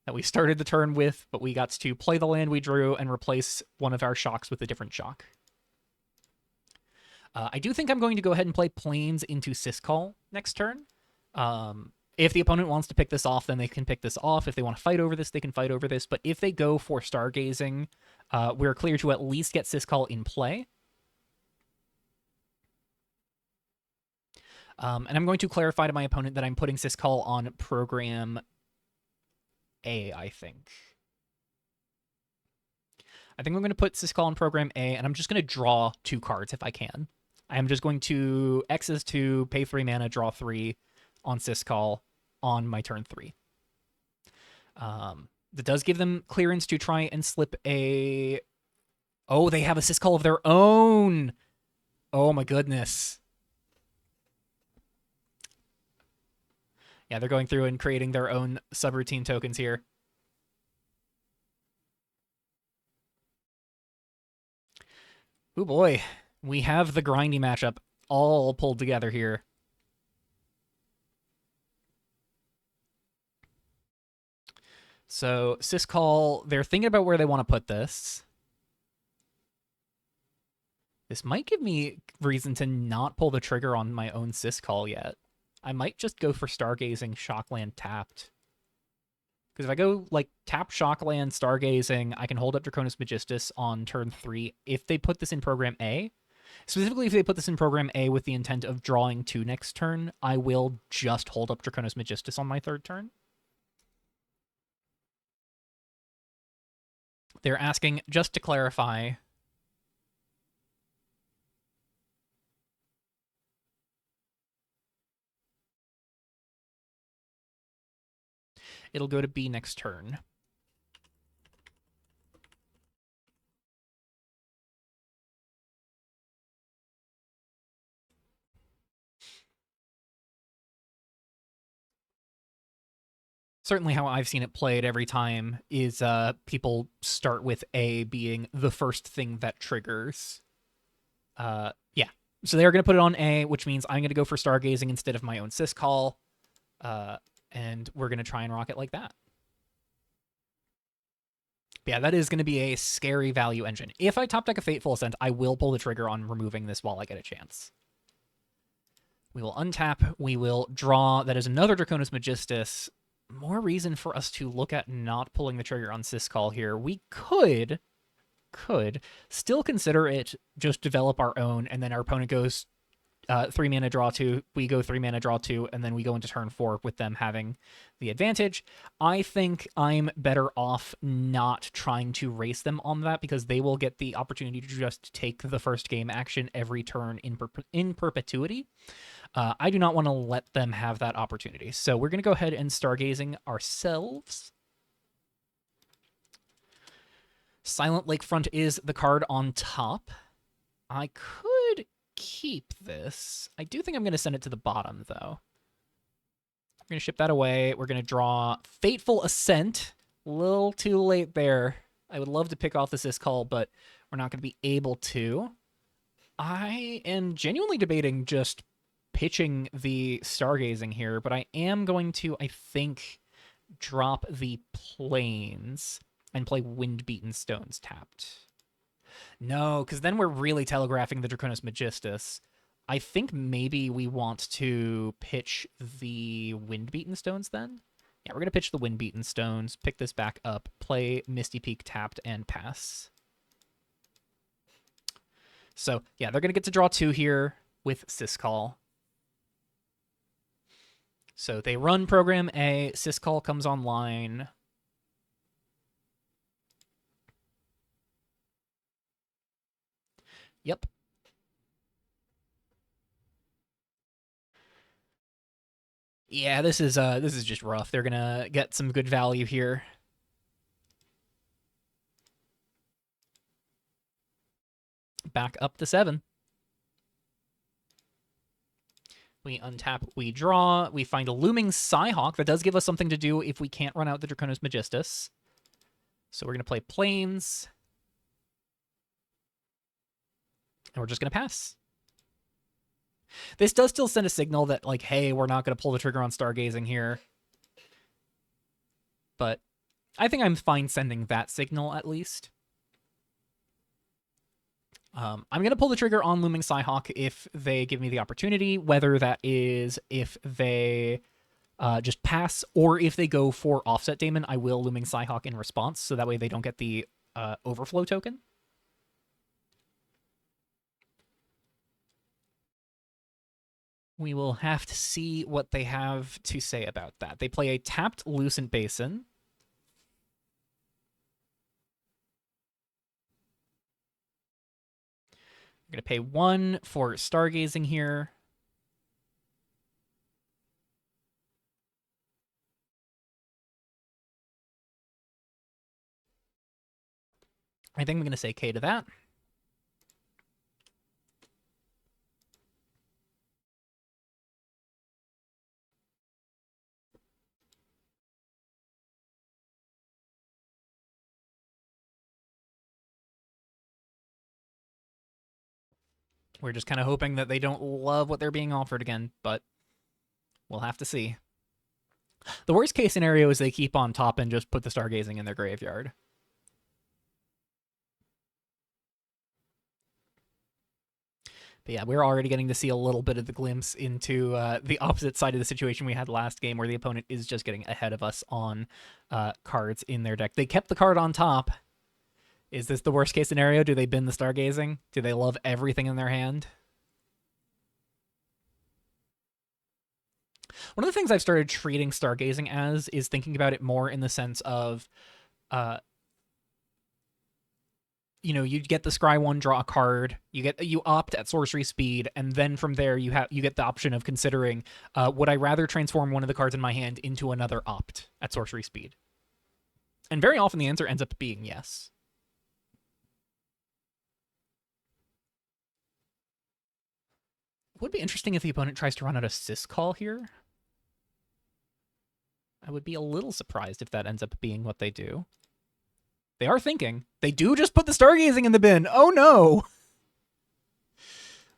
that we started the turn with, but we got to play the land we drew and replace one of our shocks with a different shock. I do think I'm going to go ahead and play Plains into Siscall next turn. If the opponent wants to pick this off, then they can pick this off. If they want to fight over this, they can fight over this. But if they go for Stargazing, we're clear to at least get Siscall in play. And I'm going to clarify to my opponent that I'm putting Siscall on program A, I think. I think I'm going to put Siscall on program A, and I'm just going to draw 2 cards if I can. I'm just going to X's 2, pay 3 mana, draw 3 on Siscall on my turn 3. That does give them clearance to try and slip a... Oh, they have a Siscall of their own! Oh my goodness. Yeah, they're going through and creating their own subroutine tokens here. Oh boy. We have the grindy matchup all pulled together here. So, Siscall, they're thinking about where they want to put this. This might give me reason to not pull the trigger on my own Siscall yet. I might just go for Stargazing, Shockland tapped. Because if I go, like, tap Shockland, Stargazing, I can hold up Draconis Magistus on turn 3. If they put this in Program A, specifically if they put this in Program A with the intent of drawing 2 next turn, I will just hold up Draconis Magistus on my 3rd turn. They're asking, just to clarify... It'll go to B next turn. Certainly how I've seen it played every time is people start with A being the first thing that triggers. Yeah. So they're going to put it on A, which means I'm going to go for Stargazing instead of my own Siscall. And we're going to try and rock it like that. But yeah, that is going to be a scary value engine. If I top deck a Fateful Ascent, I will pull the trigger on removing this while I get a chance. We will untap. We will draw. That is another Draconis Magistus. More reason for us to look at not pulling the trigger on Syscall here. We could still consider it, just develop our own, and then our opponent goes 3 mana draw 2, we go 3 mana draw 2, and then we go into turn 4 with them having the advantage. I think I'm better off not trying to race them on that, because they will get the opportunity to just take the first game action every turn in perpetuity. I do not want to let them have that opportunity. So we're going to go ahead and Stargazing ourselves. Silent Lakefront is the card on top. I could keep this. I do think I'm going to send it to the bottom, though. We're going to ship that away. We're going to draw Fateful Ascent. A little too late there. I would love to pick off the Syscall, but we're not going to be able to. I am genuinely debating just pitching the Stargazing here, but I am going to, I think, drop the Plains and play Wind-Beaten Stones tapped. No, because then we're really telegraphing the Draconis Magistus. I think maybe we want to pitch the Wind-Beaten Stones then. Yeah, we're going to pitch the Wind-Beaten Stones, pick this back up, play Misty Peak tapped, and pass. So, yeah, they're going to get to draw 2 here with Syscall. So they run program A, Syscall comes online. Yep. Yeah, this is just rough. They're gonna get some good value here. Back up to 7. We untap, we draw, we find a Looming Psyhawk. That does give us something to do if we can't run out the Draconis Magistus. So we're gonna play Plains. And we're just gonna pass. This does still send a signal that, like, hey, we're not going to pull the trigger on Stargazing here. But I think I'm fine sending that signal, at least. I'm going to pull the trigger on Looming Psyhawk if they give me the opportunity, whether that is if they just pass, or if they go for Offset Daemon, I will Looming Psyhawk in response, so that way they don't get the Overflow token. We will have to see what they have to say about that. They play a tapped Lucent Basin. I'm going to pay 1 for Stargazing here. I think I'm going to say K to that. We're just kind of hoping that they don't love what they're being offered again, but we'll have to see. The worst case scenario is they keep on top and just put the Stargazing in their graveyard. But yeah, we're already getting to see a little bit of the glimpse into the opposite side of the situation we had last game, where the opponent is just getting ahead of us on cards in their deck. They kept the card on top. Is this the worst case scenario? Do they bin the Stargazing? Do they love everything in their hand? One of the things I've started treating Stargazing as is thinking about it more in the sense of, you know, you get the Scry 1, draw a card, you opt at sorcery speed, and then from there you get the option of considering, would I rather transform one of the cards in my hand into another opt at sorcery speed? And very often the answer ends up being yes. It would be interesting if the opponent tries to run out a Syscall here. I would be a little surprised if that ends up being what they do. They are thinking. They do just put the Stargazing in the bin. Oh no!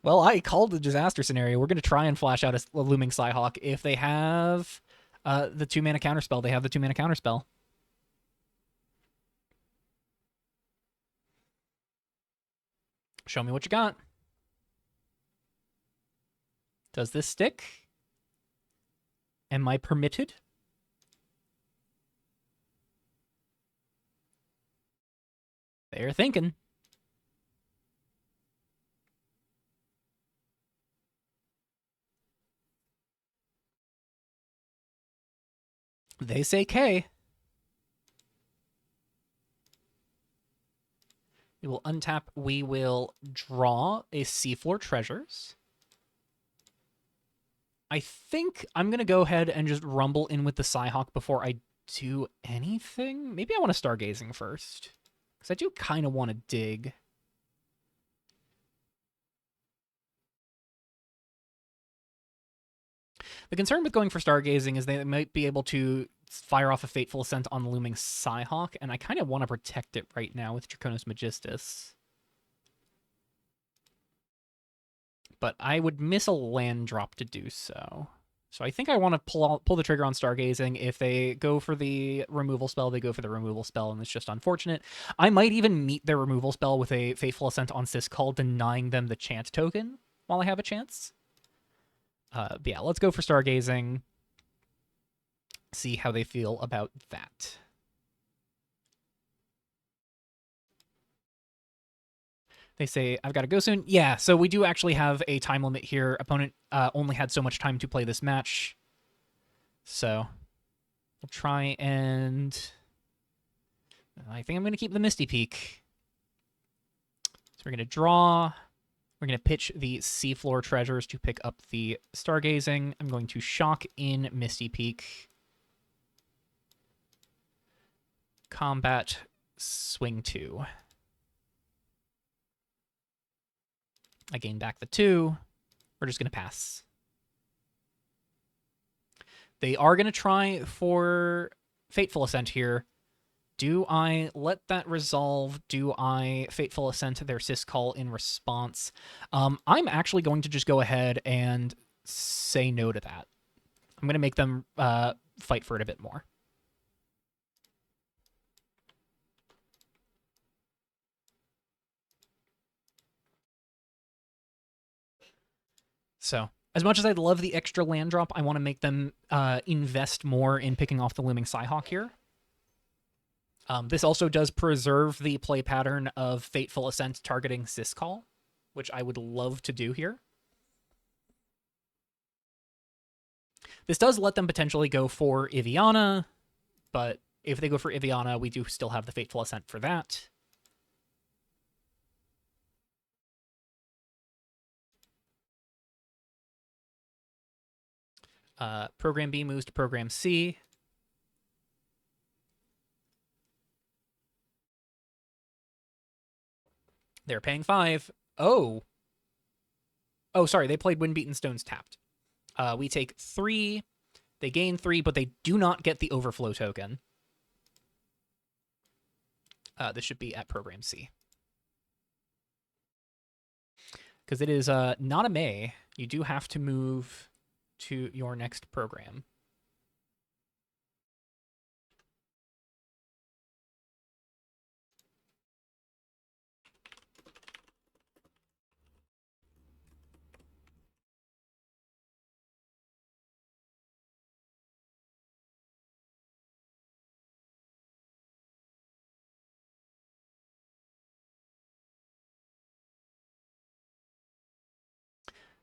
Well, I called the disaster scenario. We're going to try and flash out a Looming Psyhawk. If they have the 2-mana counterspell, they have the 2-mana counterspell. Show me what you got. Does this stick? Am I permitted? They're thinking. They say K. We will untap. We will draw a Seafloor Treasures. I think I'm going to go ahead and just rumble in with the Psyhawk before I do anything. Maybe I want to Stargazing first, because I do kind of want to dig. The concern with going for Stargazing is they might be able to fire off a Fateful Ascent on the looming Psyhawk, and I kind of want to protect it right now with Draconis Magistus. But I would miss a land drop to do so. So I think I want to pull the trigger on Stargazing. If they go for the removal spell, they go for the removal spell, and it's just unfortunate. I might even meet their removal spell with a Fateful Ascent on Siscall, denying them the chant token while I have a chance. But yeah, let's go for Stargazing. See how they feel about that. They say, I've got to go soon. Yeah, so we do actually have a time limit here. Opponent only had so much time to play this match. So we'll try and... I think I'm going to keep the Misty Peak. So we're going to draw. We're going to pitch the Seafloor Treasures to pick up the Stargazing. I'm going to shock in Misty Peak. Combat, swing 2. I gain back the 2. We're just going to pass. They are going to try for Fateful Ascent here. Do I let that resolve? Do I Fateful Ascent their Siscall in response? I'm actually going to just go ahead and say no to that. I'm going to make them fight for it a bit more. So, as much as I'd love the extra land drop, I want to make them invest more in picking off the looming Psyhawk here. This also does preserve the play pattern of Fateful Ascent targeting Siscall, which I would love to do here. This does let them potentially go for Iviana, but if they go for Iviana, we do still have the Fateful Ascent for that. Program B moves to Program C. They're paying 5. Oh, sorry. They played Windbeaten Stones tapped. We take 3. They gain 3, but they do not get the overflow token. This should be at Program C. Because it is not a May. You do have to move to your next program.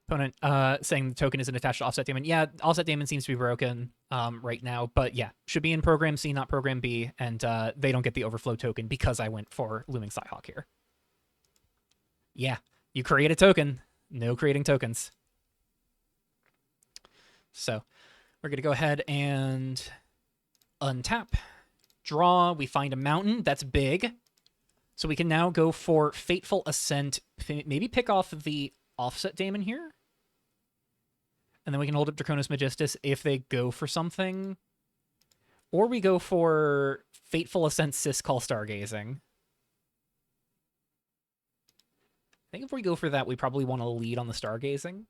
Opponent saying the token isn't attached to Offset Daemon. Yeah, Offset Daemon seems to be broken right now, but yeah, should be in Program C, not Program B, and they don't get the overflow token because I went for Looming Psyhawk here. Yeah, you create a token. No creating tokens. So we're going to go ahead and untap, draw. We find a mountain. That's big. So we can now go for Fateful Ascent, maybe pick off the Offset Daemon here. And then we can hold up Draconis Magistus if they go for something. Or we go for Fateful Ascent Siscall Stargazing. I think if we go for that, we probably want to lead on the Stargazing.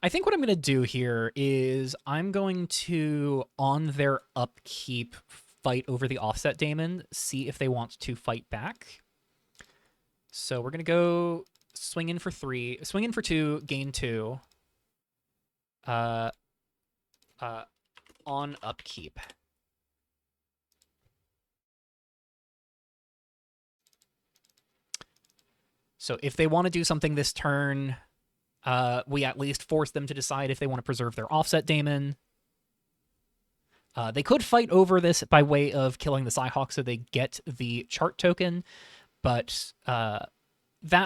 I think what I'm going to do here is I'm going to, on their upkeep, fight over the Offset Daemon, see if they want to fight back. So we're going to go swing in for 3, swing in for 2, gain 2. On upkeep. So if they want to do something this turn, we at least force them to decide if they want to preserve their offset daemon. They could fight over this by way of killing the Psyhawk so they get the chart token, but that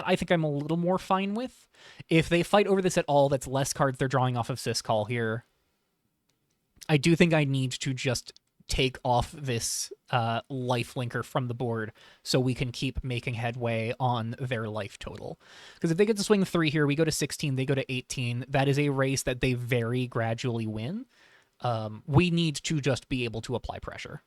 I think I'm a little more fine with. If they fight over this at all, that's less cards they're drawing off of Syscall here. I do think I need to just take off this life linker from the board so we can keep making headway on their life total. Because if they get to swing 3 here, we go to 16, they go to 18. That is a race that they very gradually win. We need to just be able to apply pressure.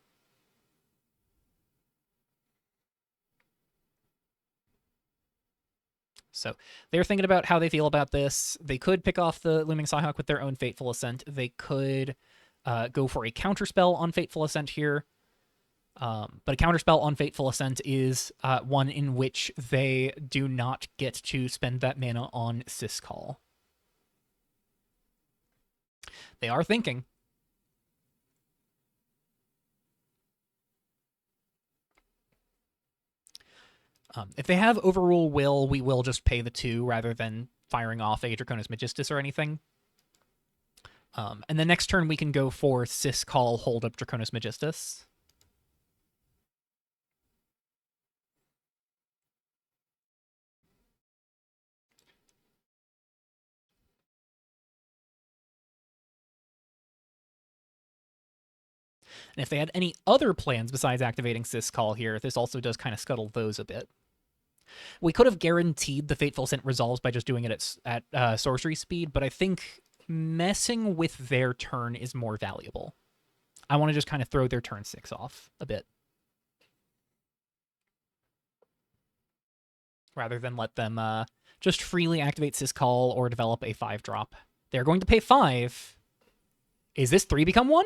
So they're thinking about how they feel about this. They could pick off the Looming Psyhawk with their own Fateful Ascent. They could go for a counterspell on Fateful Ascent here. But a counterspell on Fateful Ascent is one in which they do not get to spend that mana on Syscall. They are thinking. If they have Overrule Will, we will just pay the 2 rather than firing off a Draconis Magistus or anything. And the next turn we can go for Syscall, hold up Draconis Magistus. And if they had any other plans besides activating Syscall here, this also does kind of scuttle those a bit. We could have guaranteed the Fateful Ascent resolves by just doing it at sorcery speed, but I think messing with their turn is more valuable. I want to just kind of throw their turn 6 off a bit, rather than let them just freely activate Syscall or develop a 5-drop. They're going to pay 5. Is this 3 become 1?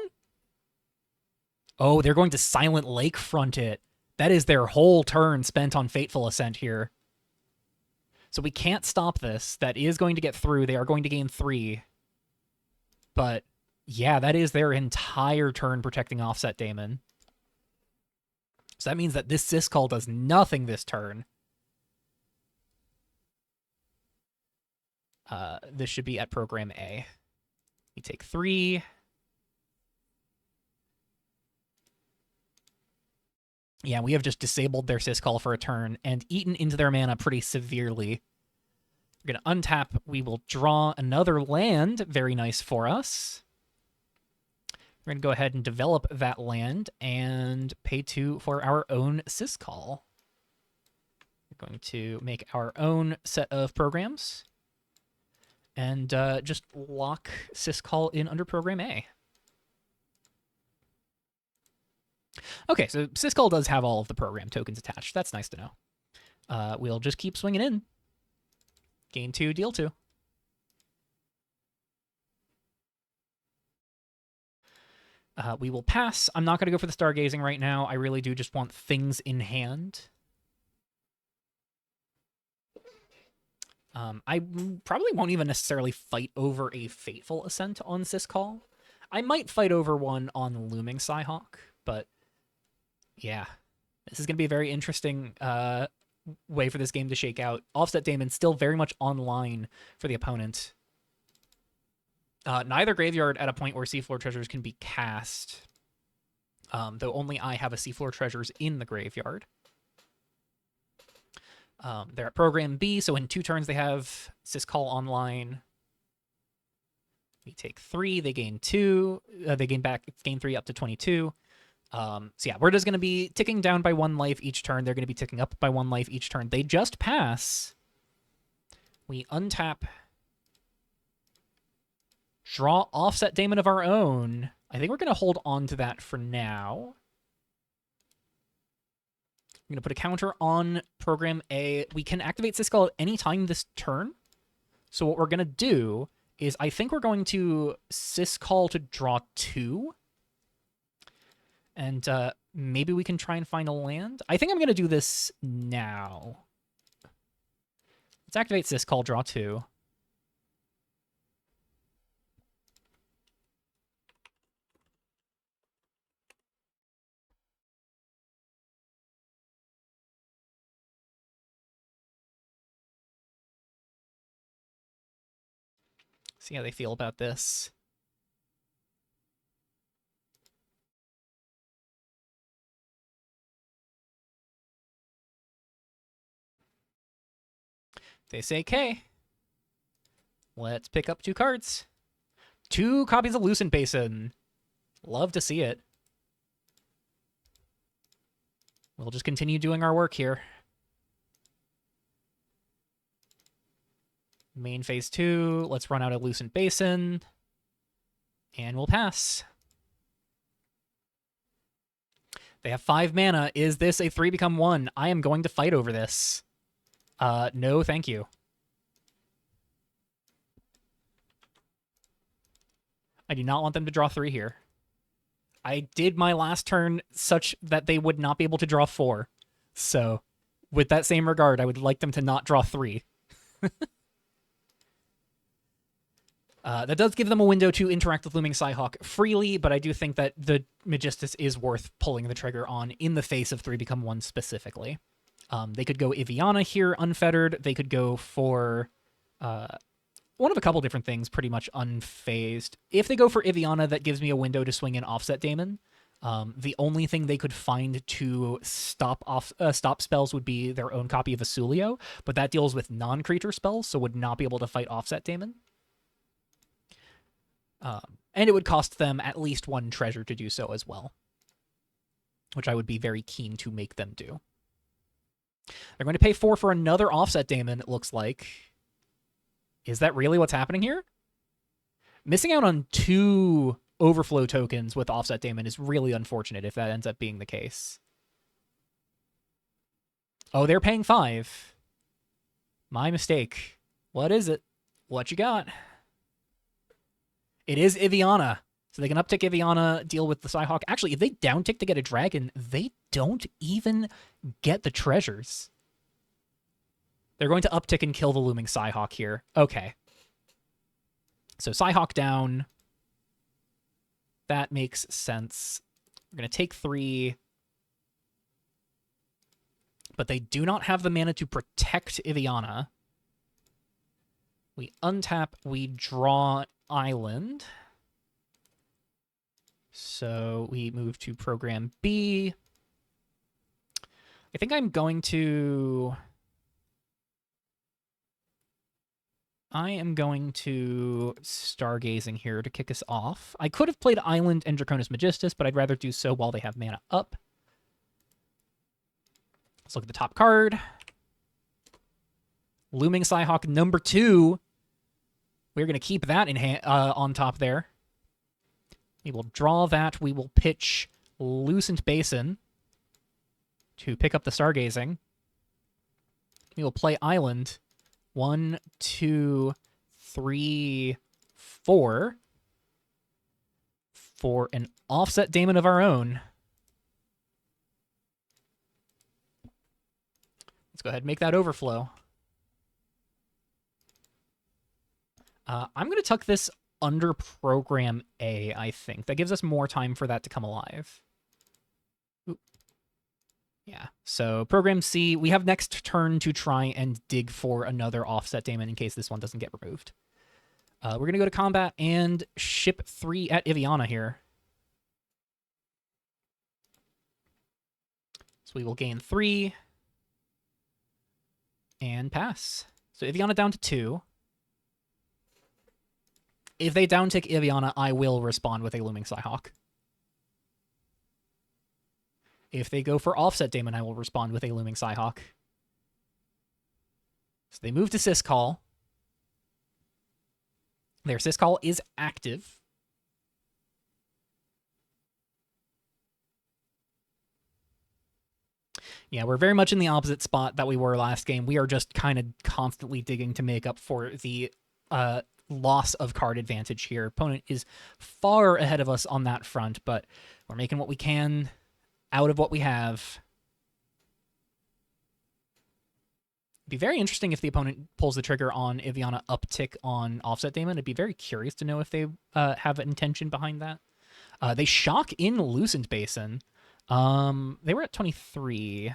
Oh, they're going to Silent Lakefront it. That is their whole turn spent on Fateful Ascent here. So we can't stop this. That is going to get through. They are going to gain 3. But yeah, that is their entire turn protecting Offset Daemon. So that means that this Syscall does nothing this turn. This should be at Program A. We take 3. Yeah, we have just disabled their Syscall for a turn and eaten into their mana pretty severely. We're going to untap. We will draw another land. Very nice for us. We're going to go ahead and develop that land and pay 2 for our own Syscall. We're going to make our own set of programs and just lock Syscall in under Program A. Okay, so Syscall does have all of the program tokens attached. That's nice to know. We'll just keep swinging in. Gain 2, deal 2. We will pass. I'm not going to go for the Stargazing right now. I really do just want things in hand. I probably won't even necessarily fight over a Fateful Ascent on Syscall. I might fight over one on Looming Psyhawk, but yeah, this is going to be a very interesting way for this game to shake out. Offset Daemon still very much online for the opponent. Neither graveyard at a point where Seafloor Treasures can be cast, though only I have a Seafloor Treasures in the graveyard. They're at Program B, so in 2 turns they have Syscall online. We take 3, they gain 2, they gain 3 up to 22. So yeah, we're just going to be ticking down by 1 life each turn. They're going to be ticking up by 1 life each turn. They just pass. We untap. Draw Offset Daemon of our own. I think we're going to hold on to that for now. I'm going to put a counter on Program A. We can activate Syscall at any time this turn. So what we're going to do is I think we're going to Syscall to draw 2. And maybe we can try and find a land. I think I'm going to do this now. Let's activate Syscall, draw 2. See how they feel about this. They say, okay, let's pick up 2 cards. 2 copies of Lucent Basin. Love to see it. We'll just continue doing our work here. Main phase 2. Let's run out of Lucent Basin. And we'll pass. They have 5 mana. Is this a 3 become 1? I am going to fight over this. No, thank you. I do not want them to draw 3 here. I did my last turn such that they would not be able to draw 4. So, with that same regard, I would like them to not draw 3. That does give them a window to interact with Looming Psyhawk freely, but I do think that the Magistus is worth pulling the trigger on in the face of 3 become 1 specifically. They could go Iviana here, unfettered. They could go for one of a couple different things, pretty much unfazed. If they go for Iviana, that gives me a window to swing in Offset Daemon. The only thing they could find to stop spells would be their own copy of Asulio, but that deals with non-creature spells, so would not be able to fight Offset Daemon. And it would cost them at least 1 treasure to do so as well, which I would be very keen to make them do. They're going to pay 4 for another Offset Daemon, it looks like. Is that really what's happening here? Missing out on 2 overflow tokens with Offset Daemon is really unfortunate if that ends up being the case. Oh, they're paying 5. My mistake. What is it? What you got? It is Iviana. So they can uptick Iviana, deal with the Psyhawk. Actually, if they downtick to get a dragon, they don't even get the treasures. They're going to uptick and kill the Looming Psyhawk here. Okay. So Psyhawk down. That makes sense. We're going to take 3. But they do not have the mana to protect Iviana. We untap, we draw Island. So we move to program B. I think I'm going to... I am going to Stargazing here to kick us off. I could have played Island and Draconis Magistus, but I'd rather do so while they have mana up. Let's look at the top card. Looming Psyhawk number 2. We're going to keep that in on top there. We will draw that. We will pitch Lucent Basin to pick up the Stargazing. We will play Island. 1, 2, 3, 4. For an Offset Daemon of our own. Let's go ahead and make that overflow. I'm going to tuck this under Program A, I think. That gives us more time for that to come alive. Ooh. Yeah, so Program C, we have next turn to try and dig for another Offset Daemon in case this one doesn't get removed. We're going to go to combat and ship 3 at Iviana here. So we will gain 3 and pass. So Iviana down to 2. If they downtick Iviana, I will respond with a Looming Psyhawk. If they go for Offset Daemon, I will respond with a Looming Psyhawk. So they move to Syscall. Their Syscall is active. Yeah, we're very much in the opposite spot that we were last game. We are just kind of constantly digging to make up for the loss of card advantage here. Opponent is far ahead of us on that front, but we're making what we can out of what we have. Be very interesting if the opponent pulls the trigger on Iviana uptick on Offset Daemon. I'd be very curious to know if they have an intention behind that. They shock in Lucent Basin. They were at 23.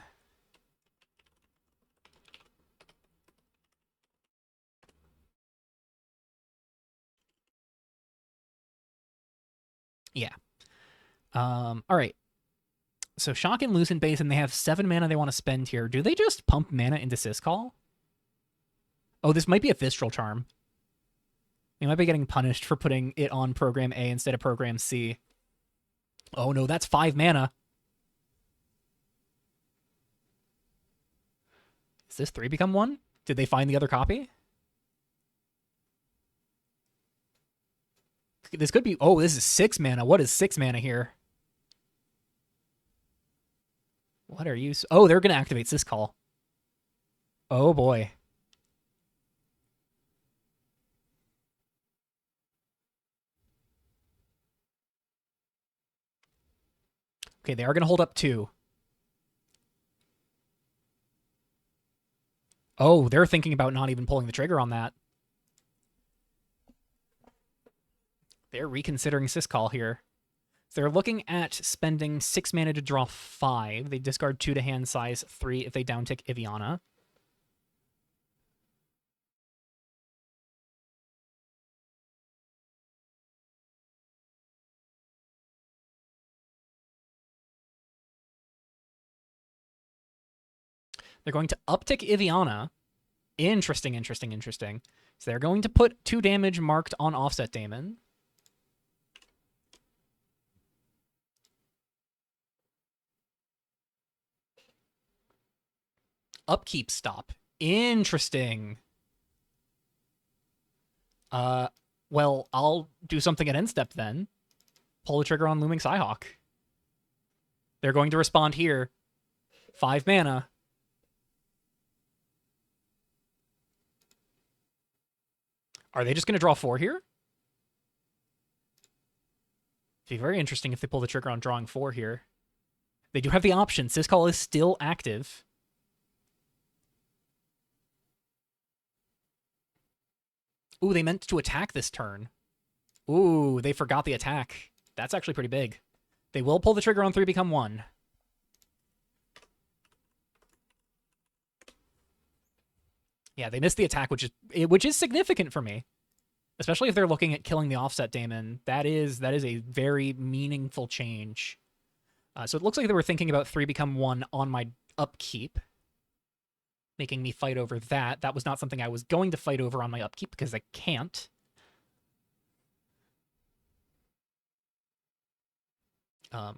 Yeah. All right. So shock in Lucent Basin, they have 7 mana they want to spend here. Do they just pump mana into Syscall? Oh, this might be a Fistral Charm. They might be getting punished for putting it on Program A instead of Program C. Oh no, that's 5 mana. Is this 3 become 1? Did they find the other copy? This could be... Oh, this is 6 mana. What is 6 mana here? What are you... Oh, they're going to activate Syscall. Oh, boy. Okay, they are going to hold up 2. Oh, they're thinking about not even pulling the trigger on that. They're reconsidering Syscall here. So they're looking at spending 6 mana to draw 5. They discard 2 to hand size 3 if they downtick Iviana. They're going to uptick Iviana. Interesting. So they're going to put 2 damage marked on Offset Daemon. Upkeep stop. Interesting. Well, I'll do something at end step then. Pull the trigger on Looming Psyhawk. They're going to respond here. 5 mana. Are they just going to draw 4 here? It'd be very interesting if they pull the trigger on drawing 4 here. They do have the option. Syscall is still active. Ooh, they meant to attack this turn. Ooh, they forgot the attack. That's actually pretty big. They will pull the trigger on 3 become 1. Yeah, they missed the attack, which is significant for me. Especially if they're looking at killing the Offset Daemon. That is a very meaningful change. So it looks like they were thinking about 3 become 1 on my upkeep, making me fight over that. That was not something I was going to fight over on my upkeep because I can't.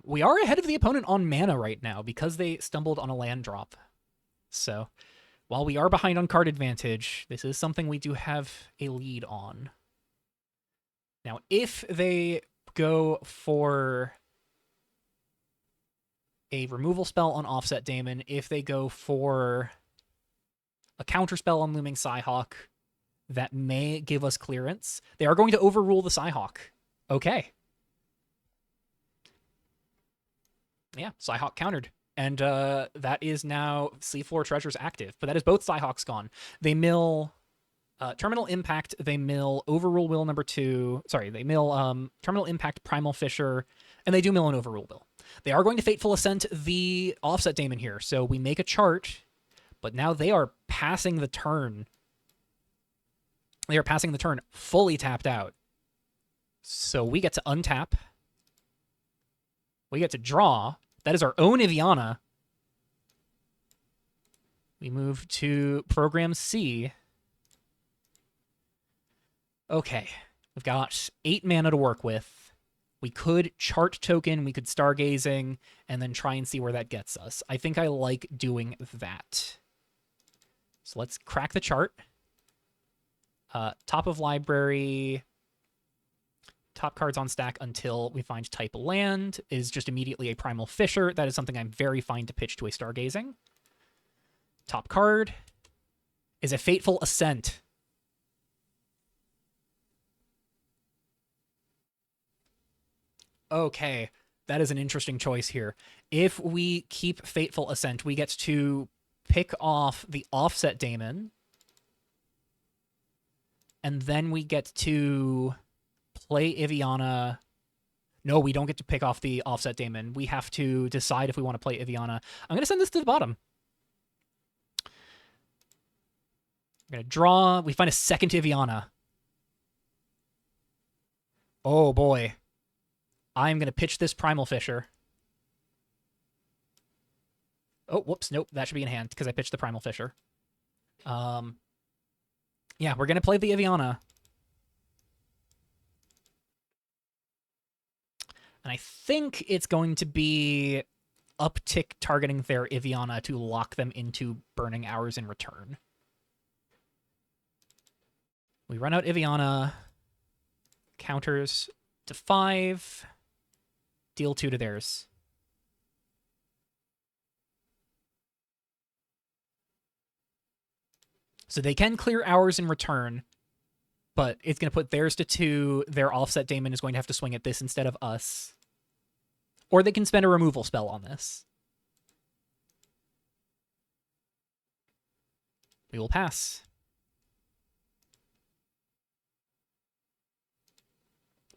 We are ahead of the opponent on mana right now because they stumbled on a land drop. So while we are behind on card advantage, this is something we do have a lead on. Now, if they go for a removal spell on Offset Daemon, if they go for a counter spell on Looming Psyhawk that may give us clearance, they are going to overrule the Psyhawk. Okay. Yeah, Psyhawk countered. And that is now Seafloor Treasures active. But that is both Psyhawks gone. They mill Terminal Impact, they mill Overrule Will number 2. Sorry, they mill Terminal Impact, Primal Fisher, and they do mill an Overrule Will. They are going to Fateful Ascent the Offset Daemon here. So we make a chart, but now they are passing the turn. They are passing the turn fully tapped out. So we get to untap. We get to draw. That is our own Iviana. We move to Program C. Okay. We've got 8 mana to work with. We could chart token, we could stargazing, and then try and see where that gets us. I think I like doing that. So let's crack the chart. Top of library, top cards on stack until we find type land is just immediately a Primal Fisher. That is something I'm very fine to pitch to a stargazing. Top card is a Fateful Ascent. Okay, that is an interesting choice here. If we keep Fateful Ascent, we get to pick off the Offset Daemon, and then we get to play Iviana. No, we don't get to pick off the Offset Daemon. We have to decide if we want to play Iviana. I'm going to send this to the bottom. I'm going to draw. We find a second Iviana. Oh, boy. I'm going to pitch this Primal Fisher. Oh, whoops. Nope. That should be in hand because I pitched the Primal Fisher. Yeah, we're going to play the Iviana. And I think it's going to be uptick targeting their Iviana to lock them into Burning Hours in return. We run out Iviana, counters to 5, deal 2 to theirs. So they can clear Hours in return, but it's going to put theirs to 2. Their Offset Daemon is going to have to swing at this instead of us. Or they can spend a removal spell on this. We will pass.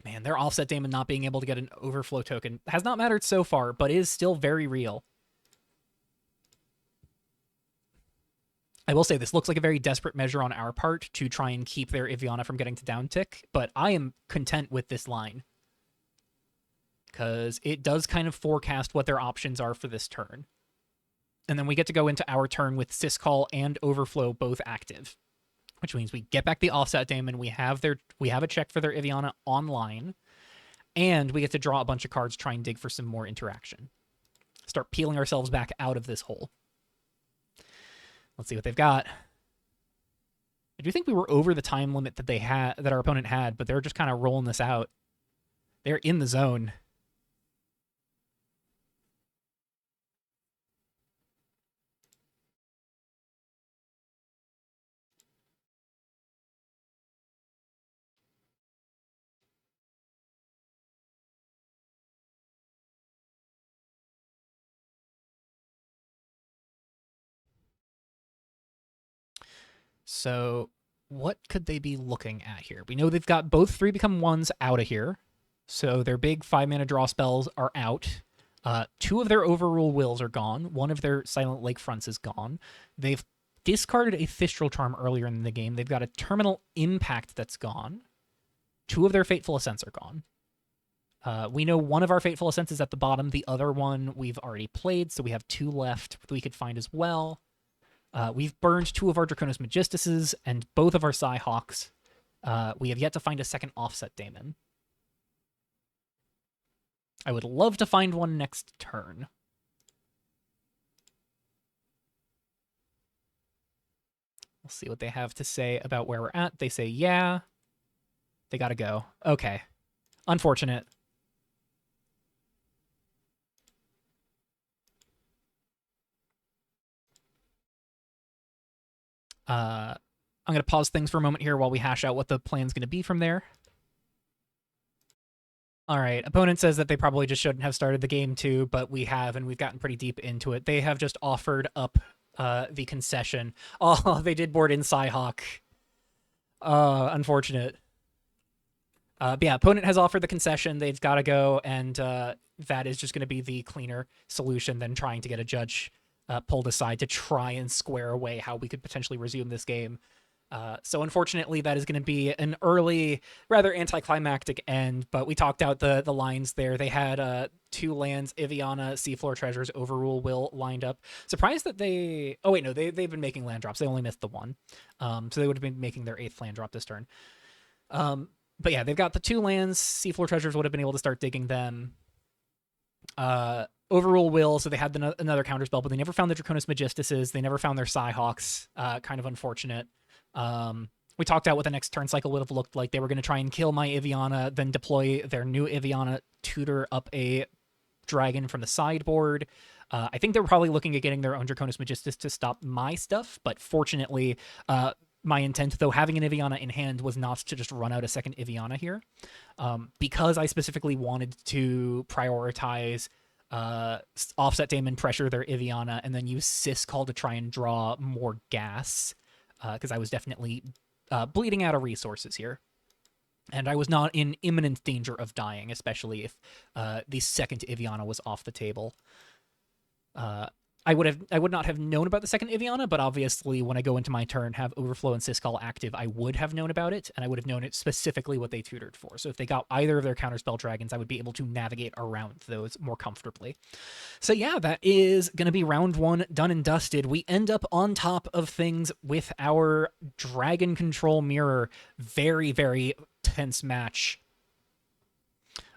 Man, their Offset Daemon not being able to get an overflow token has not mattered so far, but is still very real. I will say this looks like a very desperate measure on our part to try and keep their Iviana from getting to downtick, but I am content with this line. Because it does kind of forecast what their options are for this turn. And then we get to go into our turn with Syscall and Overflow both active. Which means we get back the Offset Daemon, we have a check for their Iviana online, and we get to draw a bunch of cards, try and dig for some more interaction. Start peeling ourselves back out of this hole. Let's see what they've got. I do think we were over the time limit that our opponent had, but they're just kind of rolling this out. They're in the zone. So what could they be looking at here? We know they've got both 3 become 1s out of here. So their big 5-mana draw spells are out. 2 of their Overrule Wills are gone. 1 of their Silent Lakefronts is gone. They've discarded a Thistral Charm earlier in the game. They've got a Terminal Impact that's gone. 2 of their Fateful Ascents are gone. We know 1 of our Fateful Ascents is at the bottom. The other one we've already played, so we have 2 left that we could find as well. We've burned 2 of our Draconis Magistuses and both of our Psyhawks. We have yet to find a second Offset Daemon. I would love to find one next turn. We'll see what they have to say about where we're at. They say, yeah. They gotta go. Okay. Unfortunate. I'm going to pause things for a moment here while we hash out what the plan's going to be from there. All right, opponent says that they probably just shouldn't have started the game too, but we have, and we've gotten pretty deep into it. They have just offered up the concession. Oh, they did board in Psyhawk. Unfortunate. But yeah, opponent has offered the concession. They've got to go, and that is just going to be the cleaner solution than trying to get a judge pulled aside to try and square away how we could potentially resume this game. So unfortunately, that is going to be an early, rather anticlimactic end, but we talked out the lines there. They had 2 lands, Iviana, Seafloor Treasures, Overrule Will lined up. Surprised that they... Oh, wait, no, they've been making land drops. They only missed the 1. So they would have been making their 8th land drop this turn. But yeah, they've got the 2 lands. Seafloor Treasures would have been able to start digging them. Overrule Will, so they had another counterspell, but they never found the Draconis Magistuses. They never found their Psyhawks. Kind of unfortunate. We talked out what the next turn cycle would have looked like. They were going to try and kill my Iviana, then deploy their new Iviana, tutor up a dragon from the sideboard. I think they were probably looking at getting their own Draconis Magistus to stop my stuff, but fortunately, my intent, though having an Iviana in hand, was not to just run out a second Iviana here. Because I specifically wanted to prioritize offset Daemon, pressure their Iviana, and then use Syscall to try and draw more gas, because I was definitely bleeding out of resources here. And I was not in imminent danger of dying, especially if the second Iviana was off the table. I would not have known about the second Iviana, but obviously when I go into my turn, have Overflow and Syscall active, I would have known about it, and I would have known it specifically what they tutored for. So if they got either of their counterspell dragons, I would be able to navigate around those more comfortably. So yeah, that is going to be round 1 done and dusted. We end up on top of things with our Dragon Control Mirror. Very, very tense match.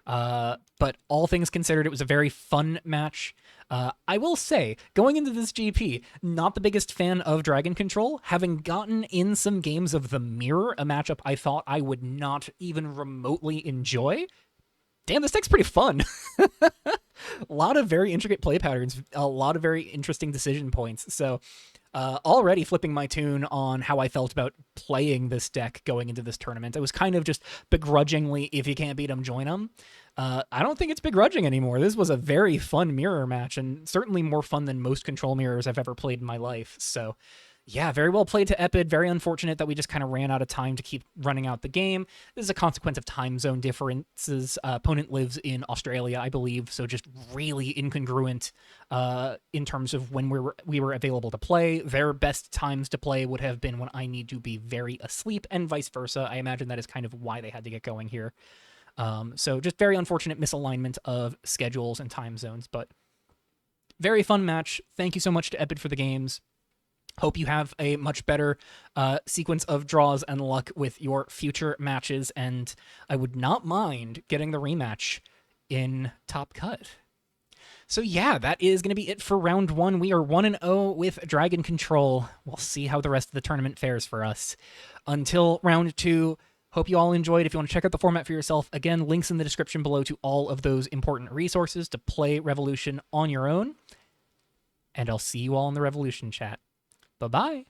But all things considered, it was a very fun match. I will say, going into this GP, not the biggest fan of Dragon Control, having gotten in some games of the Mirror, a matchup I thought I would not even remotely enjoy. Damn, this deck's pretty fun. A lot of very intricate play patterns, a lot of very interesting decision points. So already flipping my tune on how I felt about playing this deck going into this tournament. It was kind of just begrudgingly, if you can't beat them, join them. I don't think it's begrudging anymore. This was a very fun mirror match, and certainly more fun than most control mirrors I've ever played in my life. So yeah, very well played to Epid. Very unfortunate that we just kind of ran out of time to keep running out the game. This is a consequence of time zone differences. Opponent lives in Australia, I believe, so just really incongruent in terms of when we were available to play. Their best times to play would have been when I need to be very asleep, and vice versa. I imagine that is kind of why they had to get going here. So just very unfortunate misalignment of schedules and time zones, but very fun match. Thank you so much to Epid for the games. Hope you have a much better sequence of draws and luck with your future matches, and I would not mind getting the rematch in Top Cut. So yeah, that is going to be it for round 1. We are 1-0 with Dragon Control. We'll see how the rest of the tournament fares for us. Until round 2, hope you all enjoyed. If you want to check out the format for yourself, again, links in the description below to all of those important resources to play Revolution on your own. And I'll see you all in the Revolution chat. Bye-bye.